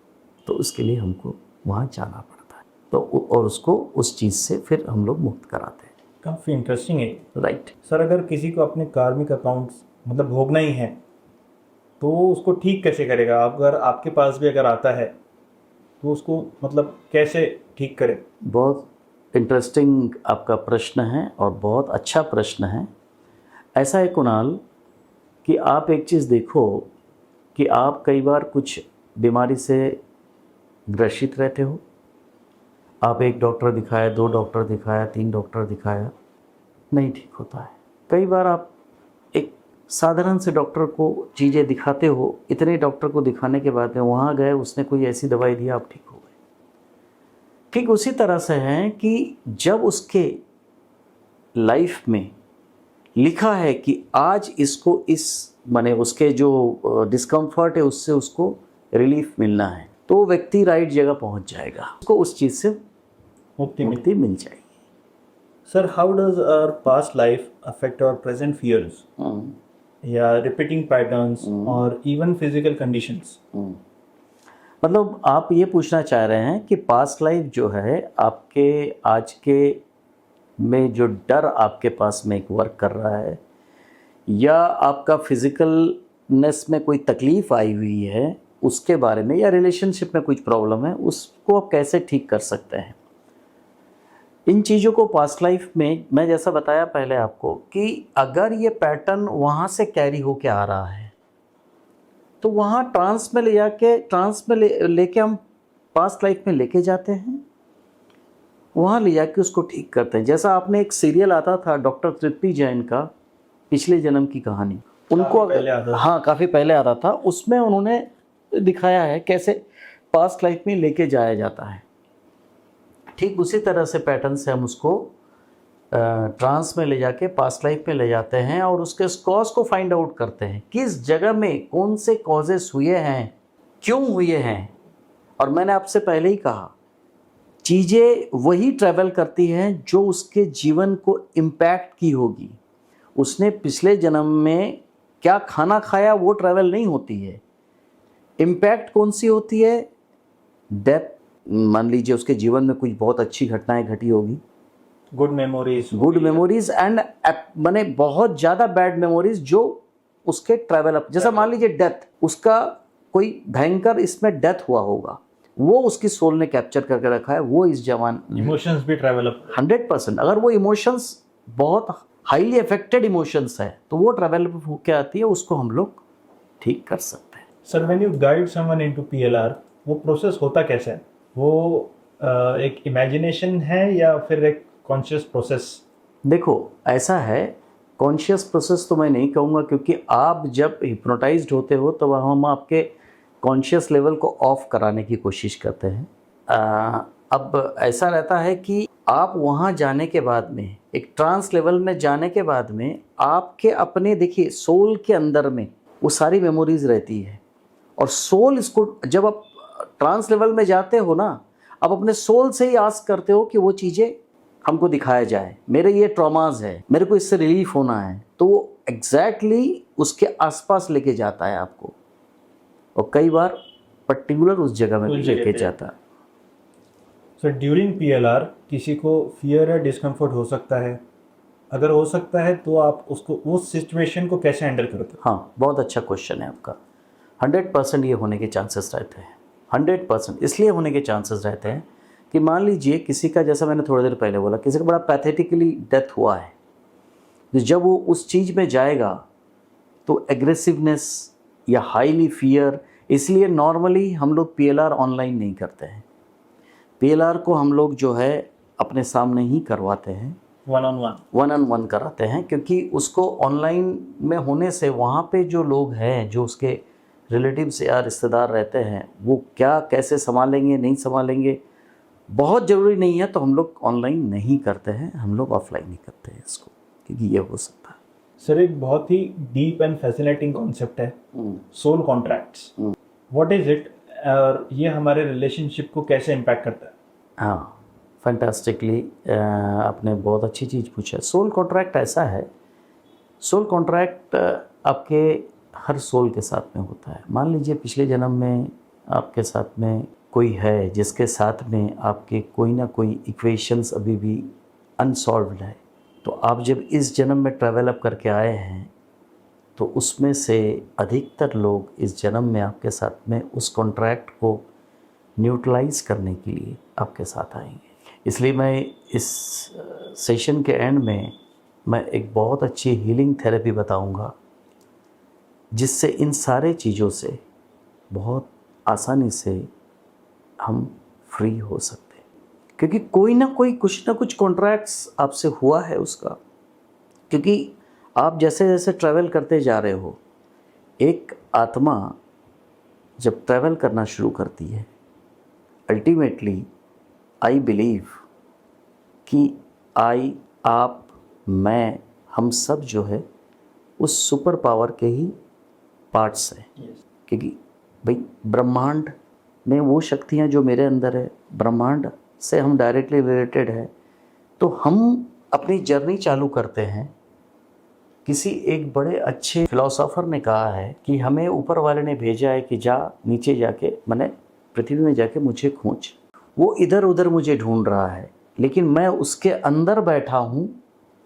तो उसके लिए हमको वहाँ जाना पड़ता है, तो और उसको उस चीज़ से फिर हम लोग मुक्त कराते हैं। काफ़ी इंटरेस्टिंग है। राइट। सर, अगर किसी को अपने कार्मिक अकाउंट्स मतलब भोगना ही है तो उसको ठीक कैसे करेगा? अगर आपके पास भी अगर आता है तो उसको मतलब कैसे ठीक करें? बहुत इंटरेस्टिंग आपका प्रश्न है और बहुत अच्छा प्रश्न है। ऐसा है कुणाल कि आप एक चीज़ देखो कि आप कई बार कुछ बीमारी से ग्रसित रहते हो, आप 1 डॉक्टर दिखाया, 2 डॉक्टर दिखाया, 3 डॉक्टर दिखाया, नहीं ठीक होता है। कई बार आप एक साधारण से डॉक्टर को चीज़ें दिखाते हो, इतने डॉक्टर को दिखाने के बाद में वहाँ गए, उसने कोई ऐसी दवाई दी, आप ठीक हो गए। ठीक उसी तरह से है कि जब उसके लाइफ में लिखा है कि आज इसको इस माने उसके जो डिस्कम्फर्ट है उससे उसको रिलीफ मिलना है, तो वो व्यक्ति राइट जगह पहुंच जाएगा, उसको उस चीज़ से मुक्ति मिल जाएगी। Sir, how does our past life affect our present fears या रिपीटिंग पैटर्न्स और इवन फिजिकल कंडीशंस? मतलब आप ये पूछना चाह रहे हैं कि पास्ट लाइफ जो है आपके आज के में जो डर आपके पास में एक वर्क कर रहा है, या आपका फिजिकलनेस में कोई तकलीफ आई हुई है उसके बारे में, या रिलेशनशिप में कुछ प्रॉब्लम है, उसको आप कैसे ठीक कर सकते हैं। इन चीज़ों को पास्ट लाइफ में मैं जैसा बताया पहले आपको कि अगर ये पैटर्न वहाँ से कैरी होके आ रहा है तो वहाँ ट्रांस में लेके हम पास्ट लाइफ में लेके जाते हैं, वहाँ ले जाके उसको ठीक करते हैं। जैसा आपने एक सीरियल आता था डॉक्टर तृप्ति जैन का, पिछले जन्म की कहानी, उनको हाँ काफ़ी पहले आता था, उसमें उन्होंने दिखाया है कैसे पास्ट लाइफ में लेके जाया जाता है। ठीक उसी तरह से पैटर्न से हम उसको ट्रांस में ले जाके पास्ट लाइफ में ले जाते हैं और उसके कॉज को फाइंड आउट करते हैं, किस जगह में कौन से कॉजेस हुए हैं, क्यों हुए हैं। और मैंने आपसे पहले ही कहा, चीज़ें वही ट्रैवल करती हैं जो उसके जीवन को इम्पैक्ट की होगी। उसने पिछले जन्म में क्या खाना खाया वो ट्रैवल नहीं होती है। इम्पैक्ट कौन सी होती है? डेथ। मान लीजिए उसके जीवन में कुछ बहुत अच्छी घटनाएं घटी होगी, गुड मेमोरीज एंड माने बहुत ज़्यादा बैड मेमोरीज जो उसके ट्रैवल अप, जैसा मान लीजिए डेथ, उसका कोई भयंकर इसमें डेथ हुआ होगा, वो उसकी सोल ने कैप्चर करके रखा है, वो इस जवान इमोशंस भी ट्रैवल अप 100%। अगर वो इमोशंस बहुत हाईली अफेक्टेड इमोशंस है तो वो ट्रैवल होके आती है, उसको हम लोग ठीक कर सकते हैं। Sir when you guide someone into PLR, वो प्रोसेस होता कैसे है? वो एक इमेजिनेशन है या फिर एक कॉन्शियस प्रोसेस? देखो ऐसा है, कॉन्शियस प्रोसेस तो मैं नहीं कहूँगा, क्योंकि आप जब हिप्नोटाइज्ड होते हो तो हम आपके कॉन्शियस लेवल को ऑफ कराने की कोशिश करते हैं। अब ऐसा रहता है कि आप वहाँ जाने के बाद में, एक ट्रांस लेवल में जाने के बाद में, आपके अपने देखिए सोल के अंदर में वो सारी मेमोरीज रहती है, और सोल इसको जब आप ट्रांस लेवल में जाते हो ना, आप अपने सोल से ही आस्क करते हो कि वो चीज़ें हमको दिखाया जाए, मेरे ये ट्रॉमाज है, मेरे को इससे रिलीफ होना है, तो वो एग्जैक्टली उसके आसपास लेके जाता है आपको, और कई बार पर्टिकुलर उस जगह में भी लेके जाता है। सर ड्यूरिंग पीएलआर किसी को फियर या डिस्कम्फर्ट हो सकता है, अगर हो सकता है तो आप उसको उस सिचुएशन को कैसे हैंडल करते हो? हाँ, बहुत अच्छा क्वेश्चन है आपका। 100% ये होने के चांसेस रहते हैं, 100% इसलिए होने के चांसेस रहते हैं कि मान लीजिए किसी का, जैसा मैंने थोड़ी देर पहले बोला, किसी का बड़ा पैथेटिकली डेथ हुआ है, तो जब वो उस चीज़ में जाएगा तो एग्रेसिवनेस या हाईली फियर, इसलिए नॉर्मली हम लोग पीएलआर ऑनलाइन नहीं करते हैं। पीएलआर को हम लोग जो है अपने सामने ही करवाते हैं, वन ऑन वन कराते हैं, क्योंकि उसको ऑनलाइन में होने से वहाँ पे जो लोग हैं, जो उसके रिलेटिव्स या रिश्तेदार रहते हैं, वो क्या कैसे संभालेंगे नहीं संभालेंगे, बहुत ज़रूरी नहीं है, तो हम लोग ऑनलाइन नहीं करते हैं, हम लोग ऑफलाइन ही करते हैं इसको, क्योंकि ये हो सकता है। सर एक बहुत ही डीप एंड फैसिनेटिंग कॉन्सेप्ट है soul contracts, what is it, और ये हमारे रिलेशनशिप को कैसे इम्पैक्ट करता है? हाँ, फैंटास्टिकली आपने बहुत अच्छी चीज़ पूछा। सोल कॉन्ट्रैक्ट ऐसा है, सोल कॉन्ट्रैक्ट आपके हर सोल के साथ में होता है। मान लीजिए पिछले जन्म में आपके साथ में कोई है जिसके साथ में आपके कोई ना कोई इक्वेशंस अभी भी अनसॉल्व्ड है, तो आप जब इस जन्म में ट्रैवल अप करके आए हैं, तो उसमें से अधिकतर लोग इस जन्म में आपके साथ में उस कॉन्ट्रैक्ट को न्यूट्रलाइज करने के लिए आपके साथ आएंगे। इसलिए मैं इस सेशन के एंड में मैं एक बहुत अच्छी हीलिंग थेरेपी बताऊंगा, जिससे इन सारे चीज़ों से बहुत आसानी से हम फ्री हो सकते हैं, क्योंकि कोई ना कोई कुछ ना कुछ कॉन्ट्रैक्ट्स आपसे हुआ है उसका। क्योंकि आप जैसे जैसे ट्रैवल करते जा रहे हो, एक आत्मा जब ट्रैवल करना शुरू करती है, अल्टीमेटली आई बिलीव कि आप, मैं, हम सब जो है उस सुपर पावर के ही पार्ट्स हैं। क्योंकि भाई ब्रह्मांड में वो शक्तियाँ जो मेरे अंदर है, ब्रह्मांड से हम डायरेक्टली रिलेटेड है, तो हम अपनी जर्नी चालू करते हैं। किसी एक बड़े अच्छे फिलोसोफर ने कहा है कि हमें ऊपर वाले ने भेजा है कि जा नीचे जाके, मैंने पृथ्वी में जाके मुझे खोज। वो इधर उधर मुझे ढूंढ रहा है, लेकिन मैं उसके अंदर बैठा हूँ,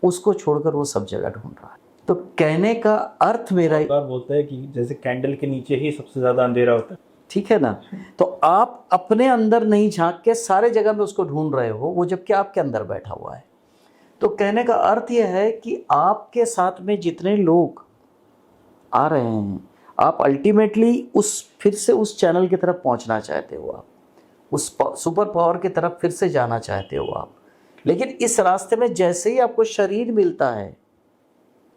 उसको छोड़कर वो सब जगह ढूंढ रहा है। तो कहने का अर्थ मेरा, बोलता है कि जैसे कैंडल के नीचे ही सबसे ज़्यादा अंधेरा होता है, ठीक है ना, तो आप अपने अंदर नहीं झांक के सारे जगह में उसको ढूंढ रहे हो, वो जबकि आपके अंदर बैठा हुआ है। तो कहने का अर्थ यह है कि आपके साथ में जितने लोग आ रहे हैं, आप अल्टीमेटली फिर से उस चैनल की तरफ पहुंचना चाहते हो, आप उस सुपर पावर की तरफ फिर से जाना चाहते हो आप। लेकिन इस रास्ते में जैसे ही आपको शरीर मिलता है,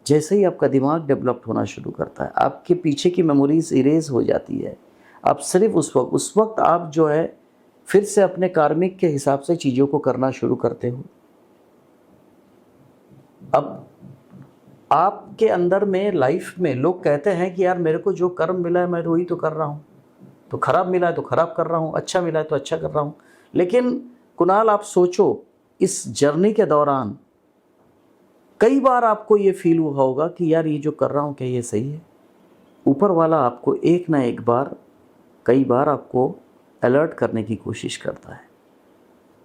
जैसे ही आपका दिमाग डेवलप होना शुरू करता है, आपके पीछे की मेमोरीज इरेज हो जाती है। आप सिर्फ उस वक्त आप जो है फिर से अपने कार्मिक के हिसाब से चीज़ों को करना शुरू करते हो। अब आपके अंदर में लाइफ में लोग कहते हैं कि यार मेरे को जो कर्म मिला है मैं वही तो कर रहा हूँ, तो खराब मिला है तो खराब कर रहा हूँ, अच्छा मिला है तो अच्छा कर रहा हूँ। लेकिन कुणाल, आप सोचो, इस जर्नी के दौरान कई बार आपको ये फील हुआ होगा कि यार ये जो कर रहा हूँ क्या ये सही है? ऊपर वाला आपको एक ना एक बार, कई बार आपको अलर्ट करने की कोशिश करता है,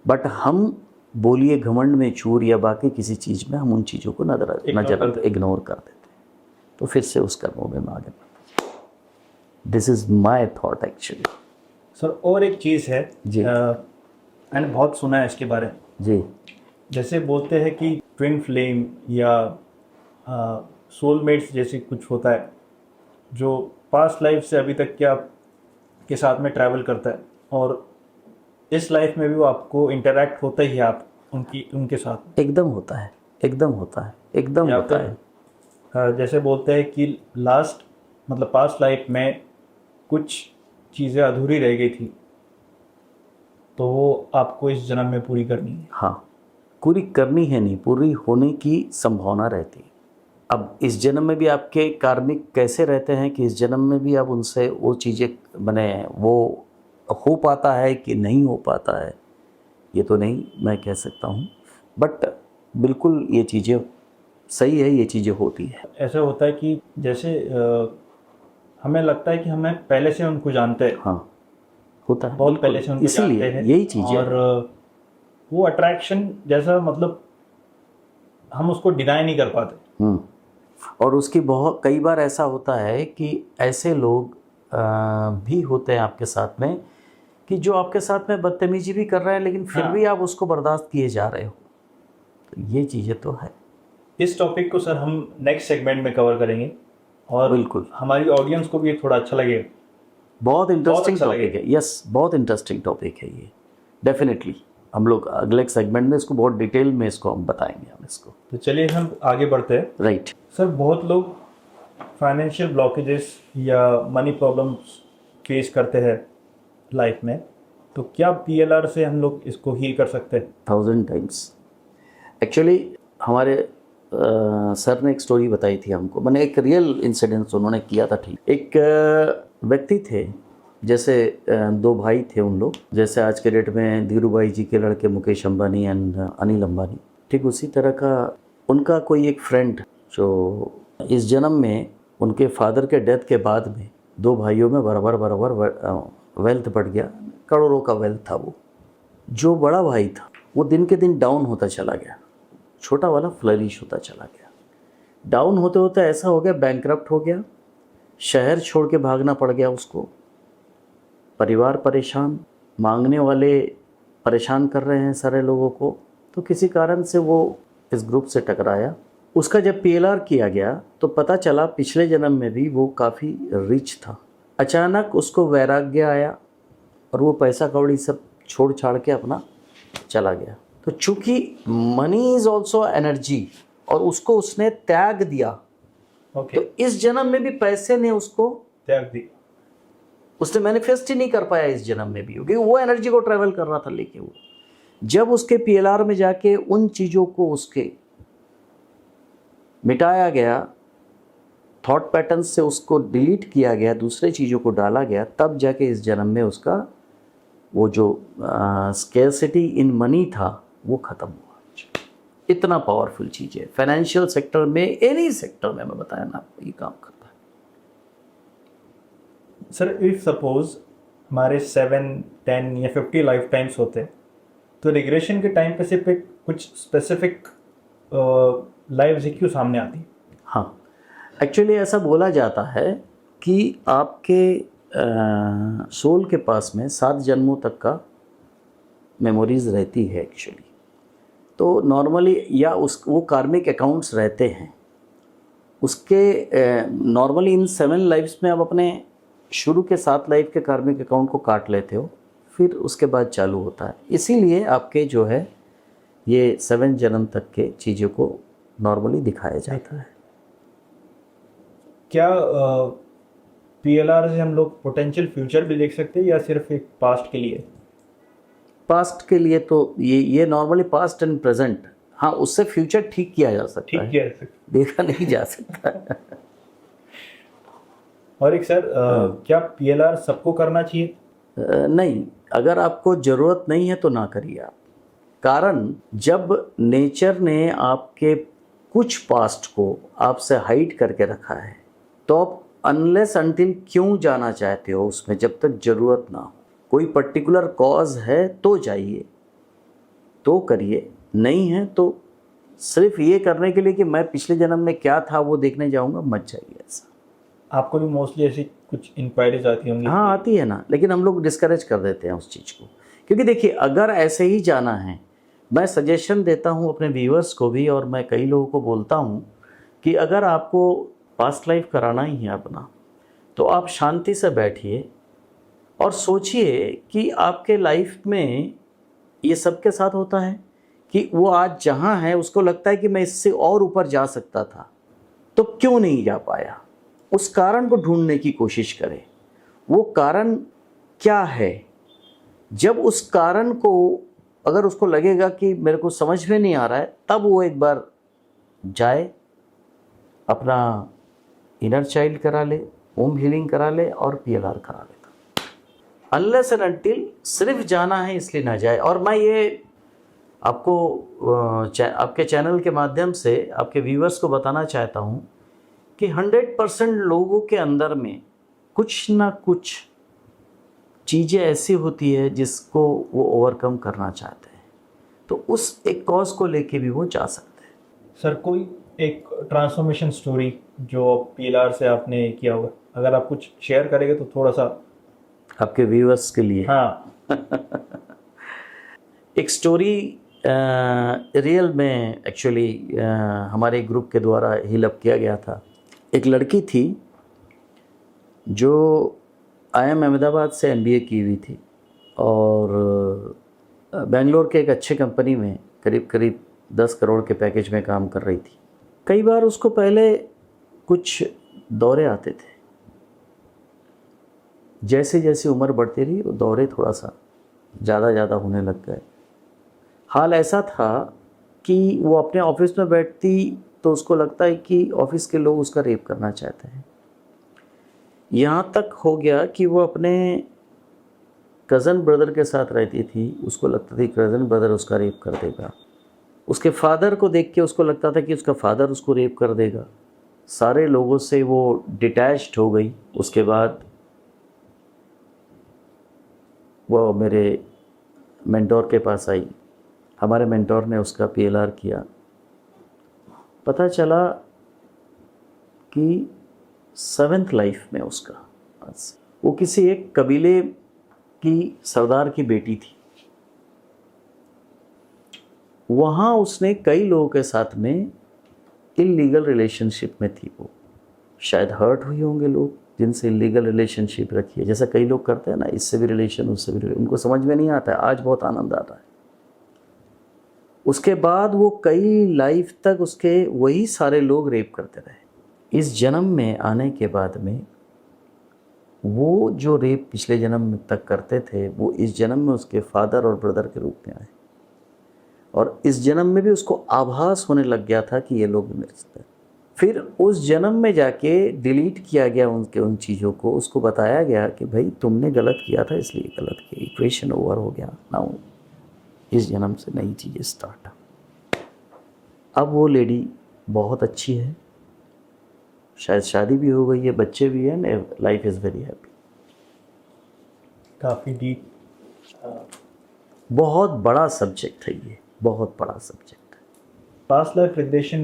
बट हम बोलिए घमंड में चूर या बाकी किसी चीज़ में हम उन चीज़ों को इग्नोर कर देते हैं, तो फिर से उस कर्मों में आगे बढ़ते हैं। This is my thought actually. Sir और एक चीज़ है, जी। मैंने बहुत सुना है इसके बारे में। जी। जैसे बोलते हैं कि ट्विन फ्लेम या सोलमेट्स जैसे कुछ होता है जो पास्ट लाइफ से अभी तक क्या के साथ में ट्रैवल करता है, और इस लाइफ में भी वो आपको इंटरेक्ट होता ही है आप उनके साथ। एकदम होता है, एकदम होता है, एकदम या होता फिर है। जैसे बोलते हैं कि लास्ट मतलब पास्ट लाइफ में कुछ चीज़ें अधूरी रह गई थी तो वो आपको इस जन्म में पूरी करनी है। हाँ, पूरी करनी है नहीं, पूरी होने की संभावना रहती है। अब इस जन्म में भी आपके कार्मिक कैसे रहते हैं कि इस जन्म में भी आप उनसे वो चीज़ें बने वो हो पाता है कि नहीं हो पाता है, ये तो नहीं मैं कह सकता हूँ, बट बिल्कुल ये चीज़ें सही है, ये चीज़ें होती है। ऐसा होता है कि जैसे हमें लगता है कि हमें पहले से उनको जानते हैं, हाँ, होता है, बहुत पहले बिल्कुल। से उनको इसीलिए जानते हैं, यही चीज़ें और वो अट्रैक्शन जैसा मतलब हम उसको डिनाई नहीं कर पाते। और उसकी बहुत कई बार ऐसा होता है कि ऐसे लोग भी होते हैं आपके साथ में कि जो आपके साथ में बदतमीजी भी कर रहे हैं लेकिन फिर हाँ। भी आप उसको बर्दाश्त किए जा रहे हो, तो ये चीज़ें तो है। इस टॉपिक को सर हम नेक्स्ट सेगमेंट में कवर करेंगे, और बिल्कुल। हमारी ऑडियंस को भी ये थोड़ा अच्छा लगेगा। बहुत इंटरेस्टिंग अच्छा टॉपिक है, यस, बहुत इंटरेस्टिंग टॉपिक है ये। डेफिनेटली हम लोग अगले सेगमेंट में इसको बहुत डिटेल में इसको हम बताएंगे हम इसको। तो चलिए हम आगे बढ़ते हैं। राइट। सर बहुत लोग फाइनेंशियल ब्लॉकेजेस या मनी प्रॉब्लम्स फेस करते हैं लाइफ में, तो क्या पीएलआर से हम लोग इसको हील कर सकते हैं? 1000 टाइम्स। एक्चुअली हमारे सर ने एक स्टोरी बताई थी हमको, मैंने एक रियल इंसिडेंस उन्होंने किया था। ठीक, एक व्यक्ति थे, जैसे दो भाई थे उन लोग, जैसे आज के डेट में धीरू भाई जी के लड़के मुकेश अंबानी एंड अनिल अंबानी, ठीक उसी तरह का उनका कोई एक फ्रेंड जो इस जन्म में उनके फादर के डेथ के बाद में दो भाइयों में बराबर बराबर वेल्थ बढ़ गया, करोड़ों का वेल्थ था वो। जो बड़ा भाई था वो दिन के दिन डाउन होता चला गया, छोटा वाला फ्लरिश होता चला गया। डाउन होते होते ऐसा हो गया, बैंकरप्ट हो गया, शहर छोड़ के भागना पड़ गया उसको, परिवार परेशान, मांगने वाले परेशान कर रहे हैं सारे लोगों को। तो किसी कारण से वो इस ग्रुप से टकराया। उसका जब पीएलआर किया गया तो पता चला पिछले जन्म में भी वो काफ़ी रिच था। अचानक उसको वैराग्य आया और वो पैसा कौड़ी सब छोड़ छाड़ के अपना चला गया। तो चूंकि मनी इज़ ऑल्सो एनर्जी और उसको उसने त्याग दिया, ओके। तो इस जन्म में भी पैसे ने उसको त्याग दी। उसने मैनिफेस्ट ही नहीं कर पाया इस जन्म में भी, क्योंकि वो एनर्जी को ट्रैवल कर रहा था लेके। वो जब उसके पीएलआर में जाके उन चीज़ों को उसके मिटाया गया, थॉट पैटर्न से उसको डिलीट किया गया, दूसरे चीज़ों को डाला गया, तब जाके इस जन्म में उसका वो जो स्केर्सिटी इन मनी था वो ख़त्म हुआ। इतना पावरफुल चीज़ है फाइनेंशियल सेक्टर में, एनी सेक्टर में, मैं बताया ना आपको, ये काम करता है। सर इफ सपोज हमारे 7, 10 या 50 लाइफ टाइम्स होते हैं, तो रिग्रेशन के टाइम पे सिर्फ एक कुछ स्पेसिफिक लाइव्स ही क्यों सामने आती है? हाँ, एक्चुअली ऐसा बोला जाता है कि आपके सोल के पास में 7 जन्मों तक का मेमोरीज रहती है एक्चुअली। तो नॉर्मली या वो कार्मिक अकाउंट्स रहते हैं उसके। नॉर्मली इन 7 लाइफ्स में आप अपने शुरू के 7 लाइफ के कार्मिक अकाउंट को काट लेते हो, फिर उसके बाद चालू होता है। इसीलिए आपके जो है ये 7 जन्म तक के चीज़ों को नॉर्मली दिखाया जाता है। क्या पीएलआर से हम लोग पोटेंशियल फ्यूचर भी देख सकते हैं या सिर्फ एक पास्ट के लिए? पास्ट के लिए तो ये नॉर्मली पास्ट एंड प्रेजेंट, हाँ, उससे फ्यूचर ठीक किया जा सकता है, ठीक है। देखा नहीं जा सकता। और एक सर क्या पीएलआर सबको करना चाहिए? नहीं, अगर आपको ज़रूरत नहीं है तो ना करिए आप। कारण जब नेचर ने आपके कुछ पास्ट को आपसे हाइड करके रखा है, तो आप अनलेस अनटिल क्यों जाना चाहते हो उसमें, जब तक ज़रूरत ना हो। कोई पर्टिकुलर कॉज है तो जाइए, तो करिए, नहीं है तो सिर्फ ये करने के लिए कि मैं पिछले जन्म में क्या था वो देखने जाऊंगा, मत जाइए ऐसा। आपको भी मोस्टली ऐसी कुछ इंक्वायरीज आती होंगी? हाँ आती है ना, लेकिन हम लोग डिस्करेज कर देते हैं उस चीज़ को, क्योंकि देखिए अगर ऐसे ही जाना है, मैं सजेशन देता हूँ अपने व्यूअर्स को भी, और मैं कई लोगों को बोलता हूँ कि अगर आपको पास्ट लाइफ कराना ही है अपना, तो आप शांति से बैठिए और सोचिए कि आपके लाइफ में ये सबके साथ होता है कि वो आज जहाँ है उसको लगता है कि मैं इससे और ऊपर जा सकता था, तो क्यों नहीं जा पाया। उस कारण को ढूंढने की कोशिश करें, वो कारण क्या है। जब उस कारण को अगर उसको लगेगा कि मेरे को समझ में नहीं आ रहा है, तब वो एक बार जाए, अपना इनर चाइल्ड करा ले, होम हीलिंग करा ले और पीएलआर करा ले। अनलेस एंड अनटिल सिर्फ जाना है इसलिए ना जाए। और मैं ये आपको आपके चैनल के माध्यम से आपके व्यूअर्स को बताना चाहता हूँ कि 100% लोगों के अंदर में कुछ ना कुछ चीज़ें ऐसी होती है जिसको वो ओवरकम करना चाहते हैं, तो उस एक कॉज को लेके भी वो जा सकते हैं। सर कोई एक ट्रांसफॉर्मेशन स्टोरी जो पीएलआर से आपने किया होगा, अगर आप कुछ शेयर करेंगे तो थोड़ा सा आपके व्यूअर्स के लिए। हाँ। एक स्टोरी रियल में एक्चुअली हमारे ग्रुप के द्वारा हील अप किया गया था। एक लड़की थी जो IIM अहमदाबाद से MBA की हुई थी और बेंगलोर के एक अच्छे कंपनी में करीब करीब 10 करोड़ के पैकेज में काम कर रही थी। कई बार उसको पहले कुछ दौरे आते थे, जैसे जैसे उम्र बढ़ती रही वो दौरे थोड़ा सा ज़्यादा होने लग गए। हाल ऐसा था कि वो अपने ऑफिस में बैठती तो उसको लगता है कि ऑफिस के लोग उसका रेप करना चाहते हैं। यहाँ तक हो गया कि वो अपने कज़न ब्रदर के साथ रहती थी, उसको लगता था कि कज़न ब्रदर उसका रेप कर देगा। उसके फादर को देख के उसको लगता था कि उसका फादर उसको रेप कर देगा। सारे लोगों से वो डिटैच्ड हो गई। उसके बाद वो मेरे मेंटोर के पास आई। हमारे मेंटोर ने उसका पीएलआर किया। पता चला कि 7th लाइफ में उसका वो किसी एक कबीले की सरदार की बेटी थी। वहाँ उसने कई लोगों के साथ में इलीगल रिलेशनशिप में थी। वो शायद हर्ट हुए होंगे लोग जिनसे इलीगल रिलेशनशिप रखी है, जैसा कई लोग करते हैं ना, इससे भी रिलेशन उससे भी रिलेशन, उनको समझ में नहीं आता है। आज बहुत आनंद आता है। उसके बाद वो कई लाइफ तक उसके वही सारे लोग रेप करते रहे। इस जन्म में आने के बाद में वो जो रेप पिछले जन्म तक करते थे वो इस जन्म में उसके फादर और ब्रदर के रूप में आए, और इस जन्म में भी उसको आभास होने लग गया था कि ये लोग भी मेरे साथ हैं। फिर उस जन्म में जाके डिलीट किया गया उन चीज़ों को। उसको बताया गया कि भाई तुमने गलत किया था इसलिए गलत किया, इक्वेशन ओवर हो गया, नाउ इस जन्म से नई चीज़ें स्टार्ट। अब वो लेडी बहुत अच्छी है, शायद शादी भी हो गई है, बच्चे भी हैं, लाइफ इज़ वेरी हैप्पी। काफ़ी डीप, बहुत बड़ा सब्जेक्ट है ये, बहुत बड़ा सब्जेक्ट है। Past life regression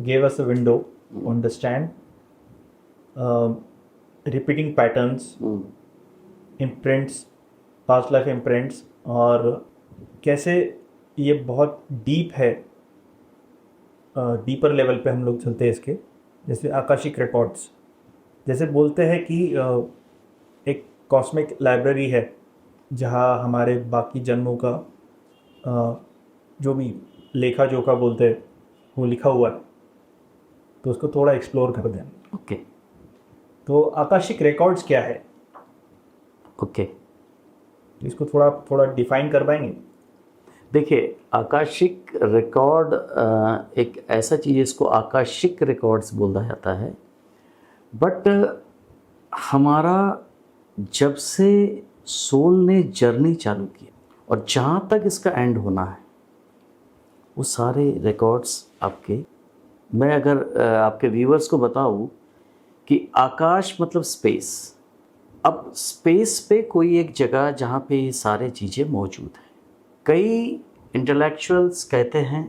gave us a window to understand repeating patterns, imprints, past life imprints, और कैसे ये बहुत डीप है, डीपर लेवल पे हम लोग चलते हैं इसके। जैसे आकाशिक रिकॉर्ड्स, जैसे बोलते हैं कि एक कॉस्मिक लाइब्रेरी है जहाँ हमारे बाकी जन्मों का जो भी लेखा जोखा बोलते हैं वो लिखा हुआ है, तो उसको थोड़ा एक्सप्लोर कर दें। ओके। तो आकाशिक रिकॉर्ड्स क्या है? ओके, इसको थोड़ा डिफाइन कर पाएंगे? देखिए आकाशिक रिकॉर्ड एक ऐसा चीज़, इसको आकाशिक रिकॉर्ड्स बोला जाता है। बट हमारा जब से सोल ने जर्नी चालू की और जहाँ तक इसका एंड होना है वो सारे रिकॉर्ड्स आपके, मैं अगर आपके व्यूअर्स को बताऊँ कि आकाश मतलब स्पेस। अब स्पेस पे कोई एक जगह जहाँ पे ये सारे चीज़ें मौजूद हैं। कई इंटेलेक्चुअल्स कहते हैं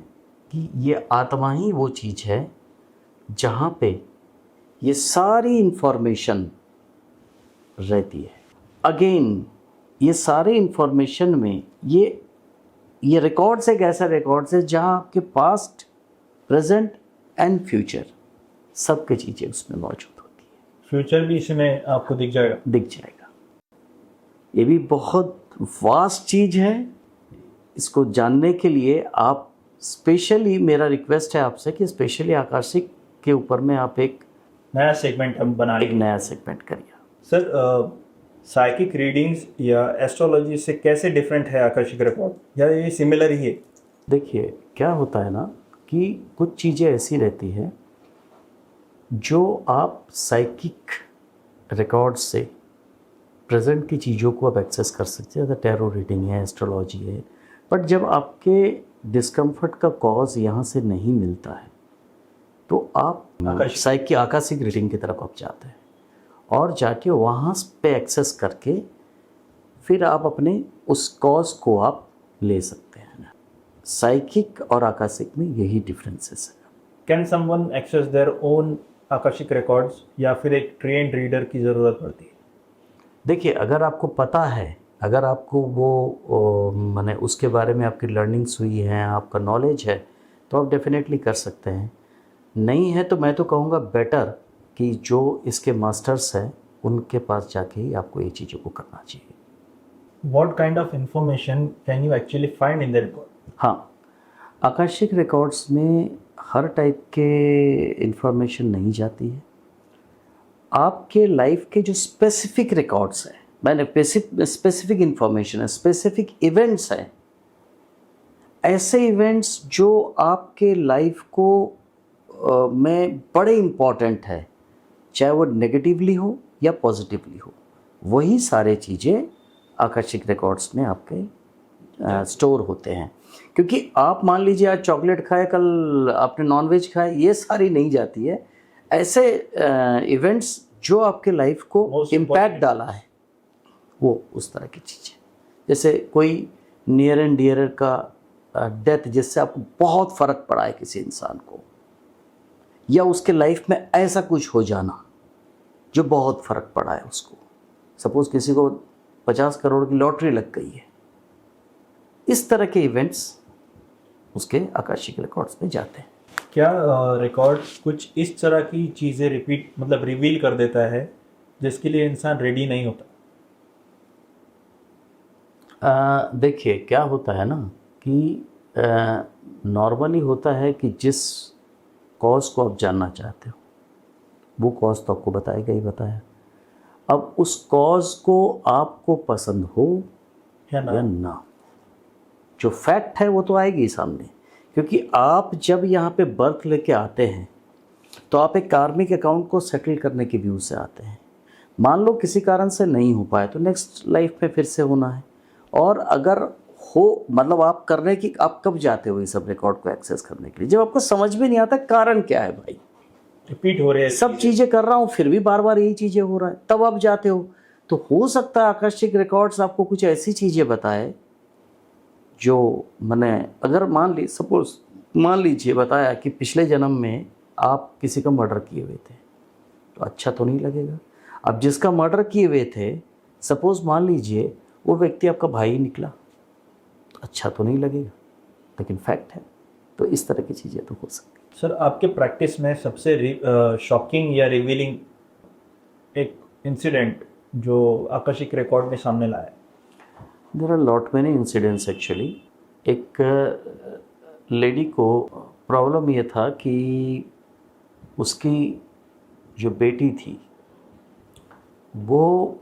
कि ये आत्मा ही वो चीज़ है जहाँ पे ये सारी इंफॉर्मेशन रहती है। अगेन ये सारे इंफॉर्मेशन में ये रिकॉर्ड्स एक ऐसा रिकॉर्ड्स है जहाँ आपके पास्ट, प्रेजेंट एंड फ्यूचर सबकी चीज़ें उसमें मौजूद होती है। फ्यूचर भी इसमें आपको दिख जाएगा। ये भी बहुत वास्ट चीज़ है। इसको जानने के लिए आप स्पेशली, मेरा रिक्वेस्ट है आपसे कि स्पेशली आकाशिक के ऊपर में आप एक नया सेगमेंट हम बना एक नया सेगमेंट करिए। सर, साइकिक रीडिंग्स या एस्ट्रोलॉजी से कैसे डिफरेंट है आकर्षक रिकॉर्ड, या ये सिमिलर ही है? देखिए क्या होता है ना कि कुछ चीज़ें ऐसी रहती है जो आप साइकिक रिकॉर्ड से प्रेजेंट की चीज़ों को आप एक्सेस कर सकते हैं, जैसे टैरो रीडिंग है, एस्ट्रोलॉजी है। बट जब आपके डिस्कम्फर्ट का कॉज यहाँ से नहीं मिलता है तो आप आकाशिक रीडिंग की तरफ आप जाते हैं और जाके वहाँ पे एक्सेस करके फिर आप अपने उस कॉज को आप ले सकते हैं। साइकिक और आकाशिक में यही डिफरेंसेस है। Can someone access their own akashic records, या फिर एक ट्रेन्ड रीडर की ज़रूरत पड़ती है? देखिए अगर आपको पता है, अगर आपको वो माने उसके बारे में आपकी लर्निंग्स हुई हैं, आपका नॉलेज है, तो आप डेफिनेटली कर सकते हैं। नहीं है तो मैं तो कहूँगा बेटर कि जो इसके मास्टर्स हैं उनके पास जाके ही आपको ये चीज़ों को करना चाहिए। What kind of information can you actually find in the report? हाँ, आकाशिक रिकॉर्ड्स में हर टाइप के इंफॉर्मेशन नहीं जाती है। आपके लाइफ के जो स्पेसिफिक रिकॉर्ड्स हैं, मैंने स्पेसिफिक इंफॉर्मेशन है, स्पेसिफिक इवेंट्स हैं, ऐसे इवेंट्स जो आपके लाइफ को में बड़े इम्पॉर्टेंट है, चाहे वो नेगेटिवली हो या पॉजिटिवली हो, वही सारे चीज़ें आकर्षक रिकॉर्ड्स में आपके स्टोर होते हैं। क्योंकि आप मान लीजिए आज चॉकलेट खाए, कल आपने नॉनवेज खाए, ये सारी नहीं जाती है। ऐसे इवेंट्स जो आपके लाइफ को इम्पैक्ट डाला है वो उस तरह की चीज़ें, जैसे कोई नियर एंड डियर का डेथ जिससे आपको बहुत फ़र्क पड़ा है किसी इंसान को, या उसके लाइफ में ऐसा कुछ हो जाना जो बहुत फ़र्क पड़ा है उसको। सपोज़ किसी को 50 करोड़ की लॉटरी लग गई है, इस तरह के इवेंट्स उसके आकाशिक रिकॉर्ड्स में जाते हैं। क्या रिकॉर्ड कुछ इस तरह की चीज़ें रिवील कर देता है जिसके लिए इंसान रेडी नहीं होता? देखिए क्या होता है ना कि नॉर्मली होता है कि जिस कॉज को आप जानना चाहते हो वो कॉज तो आपको बताएगा ही बताया। अब उस कॉज को आपको पसंद हो या ना, जो फैक्ट है वो तो आएगी ही सामने। क्योंकि आप जब यहाँ पे बर्थ लेके आते हैं तो आप एक कार्मिक अकाउंट को सेटल करने के व्यू से आते हैं। मान लो किसी कारण से नहीं हो पाए तो नेक्स्ट लाइफ में फिर से होना है। और अगर हो, मतलब आप करने की, आप कब जाते हो ये सब रिकॉर्ड को एक्सेस करने के लिए? जब आपको समझ में नहीं आता कारण क्या है, भाई रिपीट हो रहे हैं, सब चीज़ें कर रहा हूँ फिर भी बार बार यही चीज़ें हो रहा है, तब आप जाते हो। तो हो सकता है आकर्षक रिकॉर्ड्स आपको कुछ ऐसी चीज़ें बताए जो मैंने, अगर मान लीजिए बताया कि पिछले जन्म में आप किसी का मर्डर किए हुए थे, तो अच्छा तो नहीं लगेगा। अब जिसका मर्डर किए हुए थे, सपोज़ मान लीजिए वो व्यक्ति आपका भाई निकला, तो अच्छा तो नहीं लगेगा, लेकिन फैक्ट है। तो इस तरह की चीज़ें तो हो सकती है। सर, आपके प्रैक्टिस में सबसे शॉकिंग या रिवीलिंग एक इंसिडेंट जो आकर्षक रिकॉर्ड में सामने लाया? There are lot many incidents actually. एक लेडी को प्रॉब्लम ये था कि उसकी जो बेटी थी वो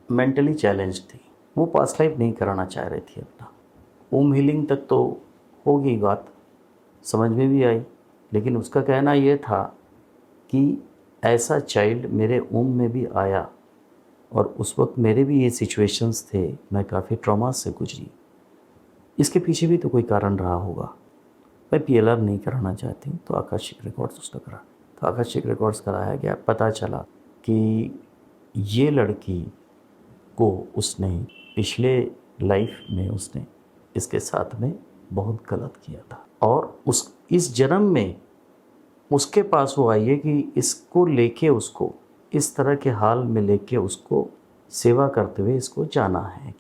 मेंटली चैलेंज थी, वो पास्ट लाइफ नहीं कराना चाह रही थी अपना। ओम हीलिंग तक तो होगी बात, समझ में भी आई, लेकिन उसका कहना ये था कि ऐसा चाइल्ड मेरे ओम में भी आया और उस वक्त मेरे भी ये सिचुएशंस थे, मैं काफ़ी ट्रॉमा से गुजरी, इसके पीछे भी तो कोई कारण रहा होगा। मैं PLR नहीं कराना चाहती, तो आकर्षक रिकॉर्ड्स उसका करा। तो आकर्षक रिकॉर्ड्स कराया गया, पता चला कि ये लड़की को उसने पिछले लाइफ में उसने इसके साथ में बहुत गलत किया था, और इस जन्म में उसके पास वो आई है कि इसको लेके उसको इस तरह के हाल में लेके उसको सेवा करते हुए इसको जाना है।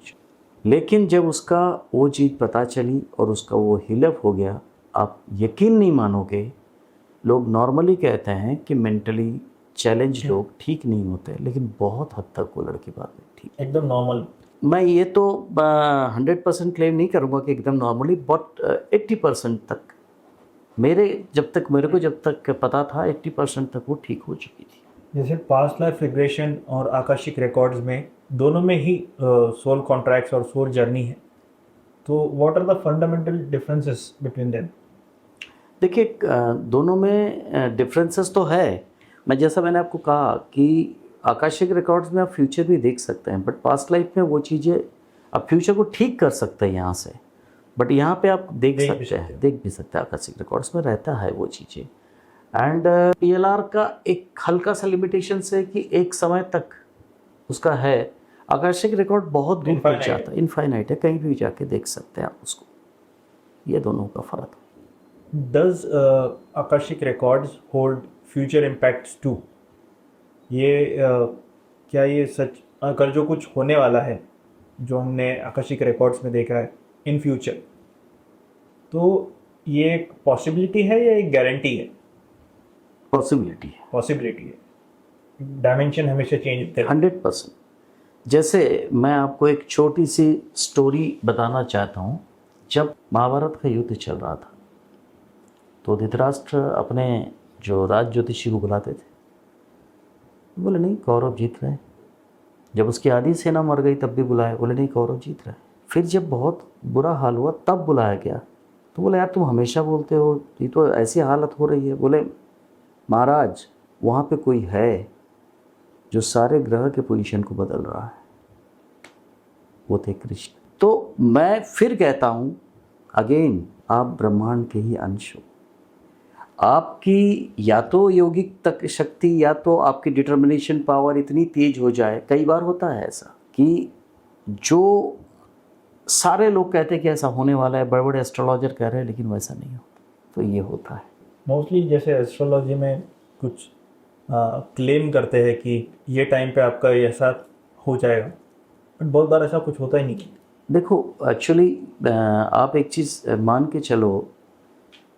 लेकिन जब उसका वो चीज़ पता चली और उसका वो हिलअप हो गया, आप यकीन नहीं मानोगे, लोग नॉर्मली कहते हैं कि मेंटली चैलेंज लोग ठीक नहीं होते, लेकिन बहुत हद तक वो लड़की बाद में ठीक। एकदम नॉर्मल। मैं ये तो 100% क्लेम नहीं करूँगा कि एकदम नॉर्मली, बट 80% तक मेरे को जब तक पता था 80% तक वो ठीक हो चुकी थी। जैसे पास्ट लाइफ रिग्रेशन और आकाशिक रिकॉर्ड्स में दोनों में ही सोल कॉन्ट्रैक्ट्स और सोल जर्नी है, तो what are the fundamental differences between them? देखिए दोनों में डिफरेंसेस तो है। जैसा मैंने आपको कहा कि आकाशिक रिकॉर्ड्स में आप फ्यूचर भी देख सकते हैं, बट पास्ट लाइफ में वो चीज़ें आप फ्यूचर को ठीक कर सकते हैं यहाँ से, बट यहाँ पे आप देख भी सकते हैं आकाशिक रिकॉर्ड्स में रहता है वो चीज़ें। एंड PLR का एक हल्का सा लिमिटेशन से कि एक समय तक उसका है, आकाशिक रिकॉर्ड बहुत दूर पहुँच जाता है, इनफाइनाइट है, कहीं भी जाके देख सकते हैं आप उसको। ये दोनों का फ़र्क है। Does Akashic records hold future impacts too? ये क्या ये सच, अगर जो कुछ होने वाला है जो हमने आकाशिक रिकॉर्ड्स में देखा है इन फ्यूचर, तो ये एक पॉसिबिलिटी है या एक गारंटी है? पॉसिबिलिटी है। डायमेंशन हमेशा चेंज होते हैं। 100%। जैसे मैं आपको एक छोटी सी स्टोरी बताना चाहता हूँ। जब महाभारत का युद्ध चल रहा था तो धृतराष्ट्र अपने जो राज ज्योतिषी को बुलाते थे, बोले नहीं कौरव जीत रहे हैं। जब उसकी आधी सेना मर गई तब भी बुलाया, बोले नहीं कौरव जीत रहे हैं। फिर जब बहुत बुरा हाल हुआ तब बुलाया गया, तो बोले यार तुम हमेशा बोलते हो, ये तो ऐसी हालत हो रही है। बोले महाराज वहाँ पे कोई है जो सारे ग्रह के पोजीशन को बदल रहा है, वो थे कृष्ण। तो मैं फिर कहता हूँ अगेन, आप ब्रह्मांड के ही अंश हो। आपकी या तो यौगिक तक शक्ति या तो आपकी डिटर्मिनेशन पावर इतनी तेज हो जाए, कई बार होता है ऐसा कि जो सारे लोग कहते हैं कि ऐसा होने वाला है, बड़े बड़े एस्ट्रोलॉजर कह रहे हैं, लेकिन वैसा नहीं होता, तो ये होता है। मोस्टली जैसे एस्ट्रोलॉजी में कुछ क्लेम करते हैं कि ये टाइम पे आपका ऐसा हो जाएगा, बट बहुत बार ऐसा कुछ होता ही नहीं। देखो एक्चुअली आप एक चीज़ मान के चलो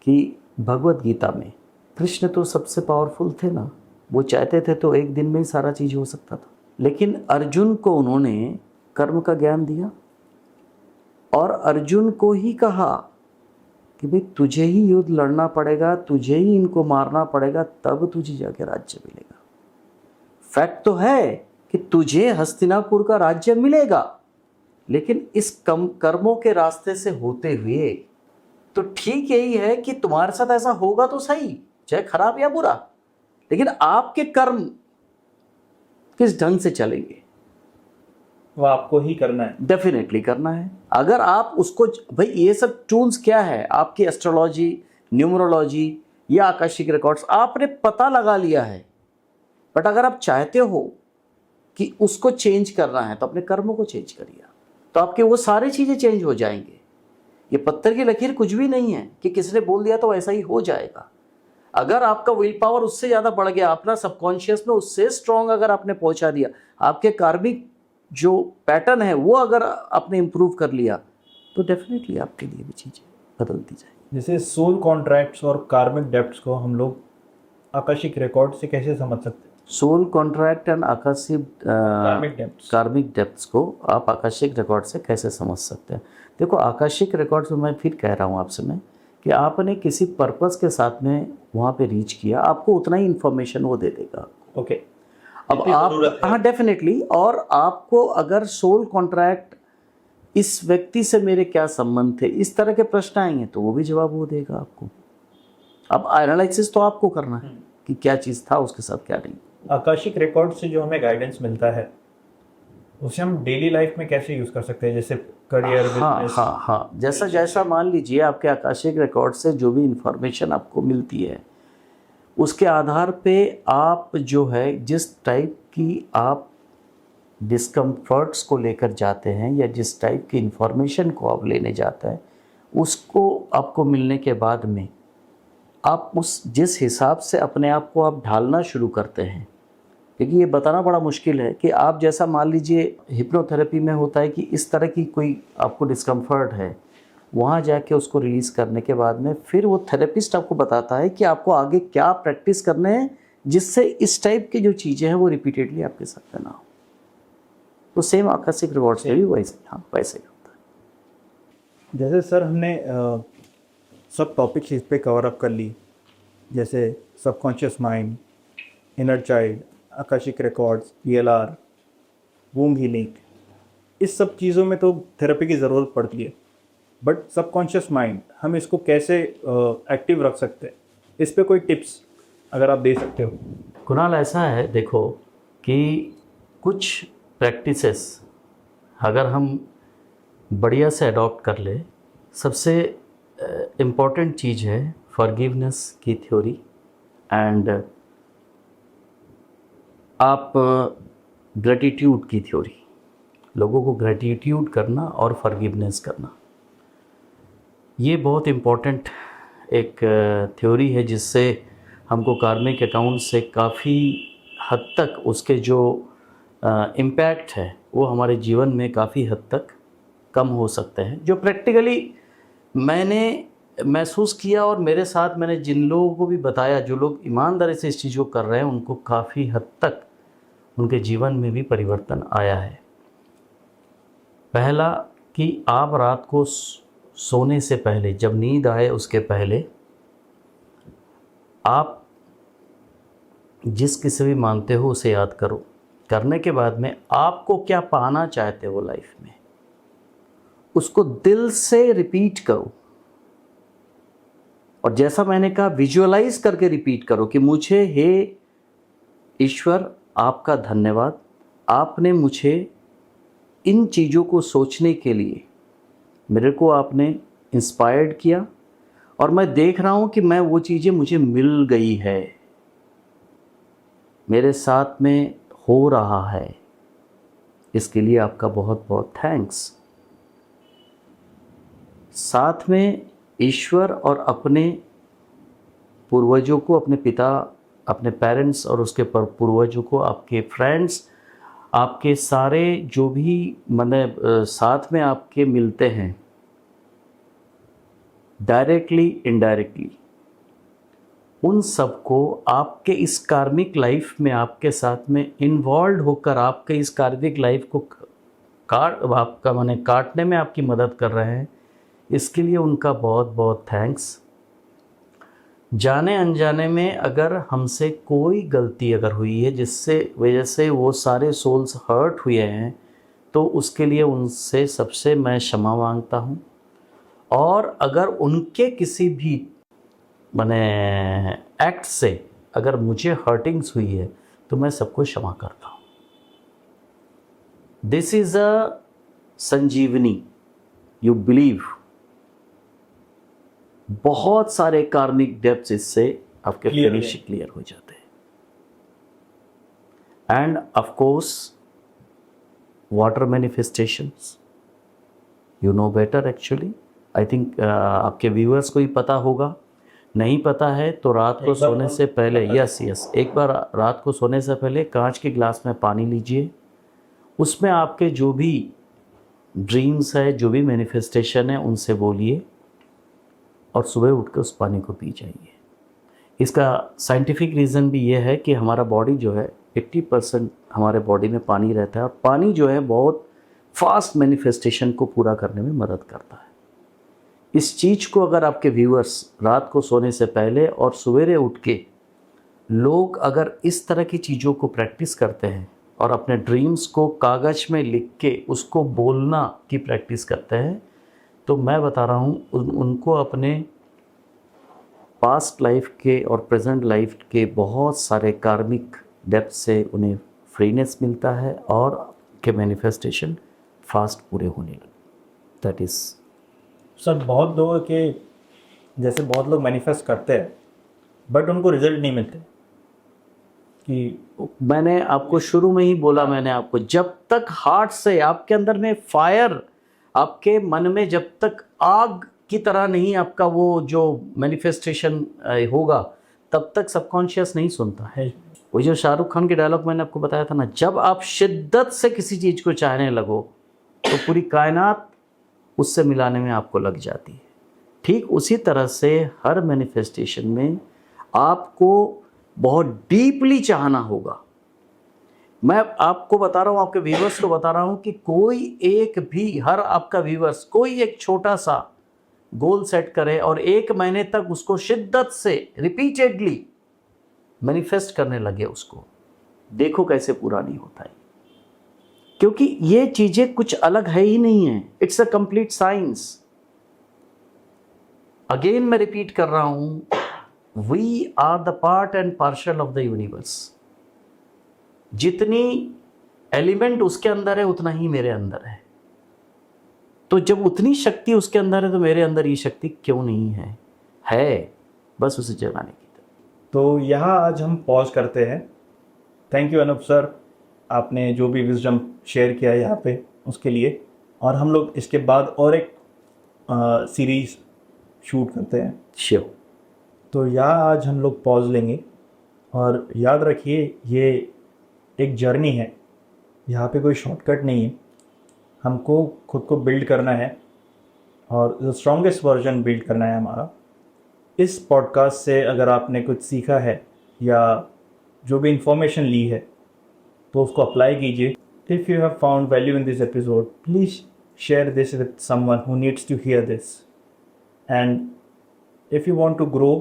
कि भगवत गीता में कृष्ण तो सबसे पावरफुल थे ना, वो चाहते थे तो एक दिन में ही सारा चीज़ हो सकता था, लेकिन अर्जुन को उन्होंने कर्म का ज्ञान दिया और अर्जुन को ही कहा कि भाई तुझे ही युद्ध लड़ना पड़ेगा, तुझे ही इनको मारना पड़ेगा, तब तुझे जाके राज्य मिलेगा। फैक्ट तो है कि तुझे हस्तिनापुर का राज्य मिलेगा, लेकिन इस कर्मों के रास्ते से होते हुए तो ठीक यही है कि तुम्हारे साथ ऐसा होगा तो सही, चाहे खराब या बुरा, लेकिन आपके कर्म किस ढंग से चलेंगे वो आपको ही करना है, डेफिनेटली करना है। अगर आप उसको, भाई ये सब टूल्स क्या है, आपकी एस्ट्रोलॉजी, न्यूमरोलॉजी या आकाशिक रिकॉर्ड्स आपने पता लगा लिया है, बट अगर आप चाहते हो कि उसको चेंज करना है तो अपने कर्मों को चेंज करिए, तो आपके वो सारी चीज़ें चेंज हो जाएंगे। ये पत्थर की लकीर कुछ भी नहीं है कि किसने बोल दिया तो ऐसा ही हो जाएगा। अगर आपका विल पावर उससे ज़्यादा बढ़ गया, अपना सबकॉन्शियस में उससे स्ट्रॉन्ग अगर आपने पहुंचा दिया, आपके कार्मिक जो पैटर्न है वो अगर आपने इम्प्रूव कर लिया, तो डेफिनेटली आपके लिए भी चीज़ें बदलती जाएगी। जैसे सोल कॉन्ट्रैक्ट्स और कार्मिक डेब्ट्स को हम लोग आकाशिक रिकॉर्ड से कैसे समझ सकते हैं? सोल कॉन्ट्रैक्ट एंड आकाशिक कार्मिक डेप्थ्स को आप आकाशिक रिकॉर्ड से कैसे समझ सकते हैं? देखो आकाशिक रिकॉर्ड्स में मैं फिर कह रहा हूँ आपसे मैं कि आपने किसी पर्पस के साथ में वहाँ पे रीच किया, आपको उतना ही इन्फॉर्मेशन वो दे देगा। ओके, अब आप, हाँ डेफिनेटली, और आपको अगर सोल कॉन्ट्रैक्ट इस व्यक्ति से मेरे क्या संबंध थे, इस तरह के प्रश्न आएंगे तो वो भी जवाब वो देगा आपको। अब एनालिसिस तो आपको करना है कि क्या चीज़ था उसके साथ क्या नहीं। आकाशिक रिकॉर्ड से जो हमें गाइडेंस मिलता है उसे हम डेली लाइफ में कैसे यूज़ कर सकते हैं, जैसे करियर, बिजनेस? हाँ, जैसा मान लीजिए आपके आकाशिक रिकॉर्ड से जो भी इंफॉर्मेशन आपको मिलती है उसके आधार पे आप जो है जिस टाइप की आप डिस्कम्फर्ट्स को लेकर जाते हैं या जिस टाइप की इंफॉर्मेशन को आप लेने जाते हैं, उसको आपको मिलने के बाद में आप उस जिस हिसाब से अपने आप को आप ढालना शुरू करते हैं, क्योंकि ये बताना बड़ा मुश्किल है कि आप जैसा मान लीजिए हिप्नोथेरेपी में होता है कि इस तरह की कोई आपको डिस्कम्फर्ट है, वहाँ जाके उसको रिलीज़ करने के बाद में फिर वो थेरेपिस्ट आपको बताता है कि आपको आगे क्या प्रैक्टिस करने हैं जिससे इस टाइप की जो चीज़ें हैं वो रिपीटेडली आपके साथ में ना हो। तो सेम आकस्मिक रिवॉर्ड्स में भी वैसे, हाँ वैसे ही होता है। जैसे सर हमने सब टॉपिक्स इस पे कवर अप कर ली, जैसे subconscious mind, inner child, Akashic records, PLR, womb healing, इस सब चीज़ों में तो थेरेपी की ज़रूरत पड़ती है, बट सबकॉन्शियस माइंड हम इसको कैसे एक्टिव रख सकते हैं, इस पे कोई टिप्स अगर आप दे सकते हो। कुणाल, ऐसा है देखो कि कुछ प्रैक्टिसेस अगर हम बढ़िया से अडॉप्ट कर ले, सबसे इम्पॉर्टेंट चीज़ है फॉरगिवनेस की थ्योरी एंड आप ग्रेटिट्यूड की थ्योरी। लोगों को ग्रेटिट्यूड करना और फॉरगिवनेस करना, ये बहुत इम्पॉर्टेंट एक थ्योरी है जिससे हमको कार्मिक अकाउंट से काफ़ी हद तक उसके जो इम्पैक्ट है वो हमारे जीवन में काफ़ी हद तक कम हो सकते हैं। जो प्रैक्टिकली मैंने महसूस किया और मेरे साथ मैंने जिन लोगों को भी बताया, जो लोग ईमानदारी से इस चीज़ को कर रहे हैं, उनको काफ़ी हद तक उनके जीवन में भी परिवर्तन आया है। पहला कि आप रात को सोने से पहले, जब नींद आए उसके पहले, आप जिस किसी भी मानते हो उसे याद करो। करने के बाद में आपको क्या पाना चाहते हो लाइफ में, उसको दिल से रिपीट करो। और जैसा मैंने कहा, विजुअलाइज करके रिपीट करो कि मुझे, हे ईश्वर आपका धन्यवाद, आपने मुझे इन चीज़ों को सोचने के लिए, मेरे को आपने इंस्पायर्ड किया और मैं देख रहा हूँ कि मैं वो चीज़ें मुझे मिल गई है, मेरे साथ में हो रहा है, इसके लिए आपका बहुत बहुत थैंक्स। साथ में ईश्वर और अपने पूर्वजों को, अपने पिता, अपने पेरेंट्स और उसके पूर्वजों को, आपके फ्रेंड्स, आपके सारे जो भी मतलब साथ में आपके मिलते हैं, डायरेक्टली इनडायरेक्टली, उन सबको आपके इस कार्मिक लाइफ में आपके साथ में इन्वॉल्व होकर आपके इस कार्मिक लाइफ को आपका माने काटने में आपकी मदद कर रहे हैं, इसके लिए उनका बहुत बहुत थैंक्स। जाने अनजाने में अगर हमसे कोई गलती अगर हुई है जिससे वजह से वो सारे सोल्स हर्ट हुए हैं, तो उसके लिए उनसे सबसे मैं क्षमा मांगता हूँ। और अगर उनके किसी भी माने एक्ट से अगर मुझे हर्टिंग्स हुई है तो मैं सबको क्षमा करता हूँ। This is a sanjeevani, you believe. बहुत सारे कार्मिक डेप्थ्स इससे आपके फिनिश क्लियर हो जाते हैं। End of course water manifestations, you know better actually. I think आपके व्यूअर्स को ही पता होगा, नहीं पता है तो रात को सोने से पहले, यस, एक बार रात को सोने से पहले कांच के गिलास में पानी लीजिए, उसमें आपके जो भी ड्रीम्स है, जो भी मैनिफेस्टेशन है, उनसे बोलिए और सुबह उठकर उस पानी को पी जाइए। इसका साइंटिफिक रीज़न भी ये है कि हमारा बॉडी जो है 80% हमारे बॉडी में पानी रहता है और पानी जो है बहुत फास्ट मैनिफेस्टेशन को पूरा करने में मदद करता है। इस चीज़ को अगर आपके व्यूअर्स रात को सोने से पहले और सवेरे उठ के लोग अगर इस तरह की चीज़ों को प्रैक्टिस करते हैं और अपने ड्रीम्स को कागज़ में लिख के उसको बोलना की प्रैक्टिस करते हैं, तो मैं बता रहा हूँ उनको अपने पास्ट लाइफ के और प्रेजेंट लाइफ के बहुत सारे कार्मिक डेप्थ से उन्हें फ्रीनेस मिलता है और के मैनिफेस्टेशन फास्ट पूरे होने लगे। दैट इज़ सर, बहुत लोगों के जैसे बहुत लोग मैनिफेस्ट करते हैं बट उनको रिजल्ट नहीं मिलते। कि मैंने आपको शुरू में ही बोला, मैंने आपको, जब तक हार्ट से आपके अंदर में फायर, आपके मन में जब तक आग की तरह नहीं आपका वो जो मैनिफेस्टेशन होगा, तब तक सबकॉन्शियस नहीं सुनता है। वो जो शाहरुख खान के डायलॉग मैंने आपको बताया था ना, जब आप शिद्दत से किसी चीज़ को चाहने लगो तो पूरी कायनात उससे मिलाने में आपको लग जाती है। ठीक उसी तरह से हर मैनिफेस्टेशन में आपको बहुत डीपली चाहना होगा। मैं आपको बता रहा हूँ, आपके व्यूवर्स को बता रहा हूँ कि कोई एक भी, हर आपका व्यूवर्स कोई एक छोटा सा गोल सेट करे और 1 महीने तक उसको शिद्दत से रिपीटेडली मैनिफेस्ट करने लगे, उसको देखो कैसे पूरा नहीं होता है। क्योंकि ये चीज़ें कुछ अलग है ही नहीं है, it's a complete science. Again मैं रिपीट कर रहा हूँ, we are the part and parcel of the universe. जितनी एलिमेंट उसके अंदर है उतना ही मेरे अंदर है। तो जब उतनी शक्ति उसके अंदर है तो मेरे अंदर ये शक्ति क्यों नहीं है? है, बस उसे जगाने की। तो यहाँ आज हम पॉज करते हैं। थैंक यू अनूप सर, आपने जो भी विजडम शेयर किया यहाँ पे उसके लिए। और हम लोग इसके बाद और एक सीरीज शूट करते हैं। श्योर। तो यहाँ आज हम लोग पॉज लेंगे और याद रखिए ये एक जर्नी है, यहाँ पे कोई शॉर्टकट नहीं है। हमको खुद को बिल्ड करना है और द स्ट्रॉन्गेस्ट वर्जन बिल्ड करना है हमारा। इस पॉडकास्ट से अगर आपने कुछ सीखा है या जो भी इंफॉर्मेशन ली है तो उसको अप्लाई कीजिए। If you have found value in this episode, please share this with someone who needs to hear this. And if you want to grow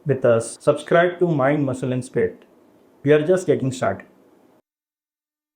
with us, subscribe to Mind, Muscle and Spirit. We are just getting started.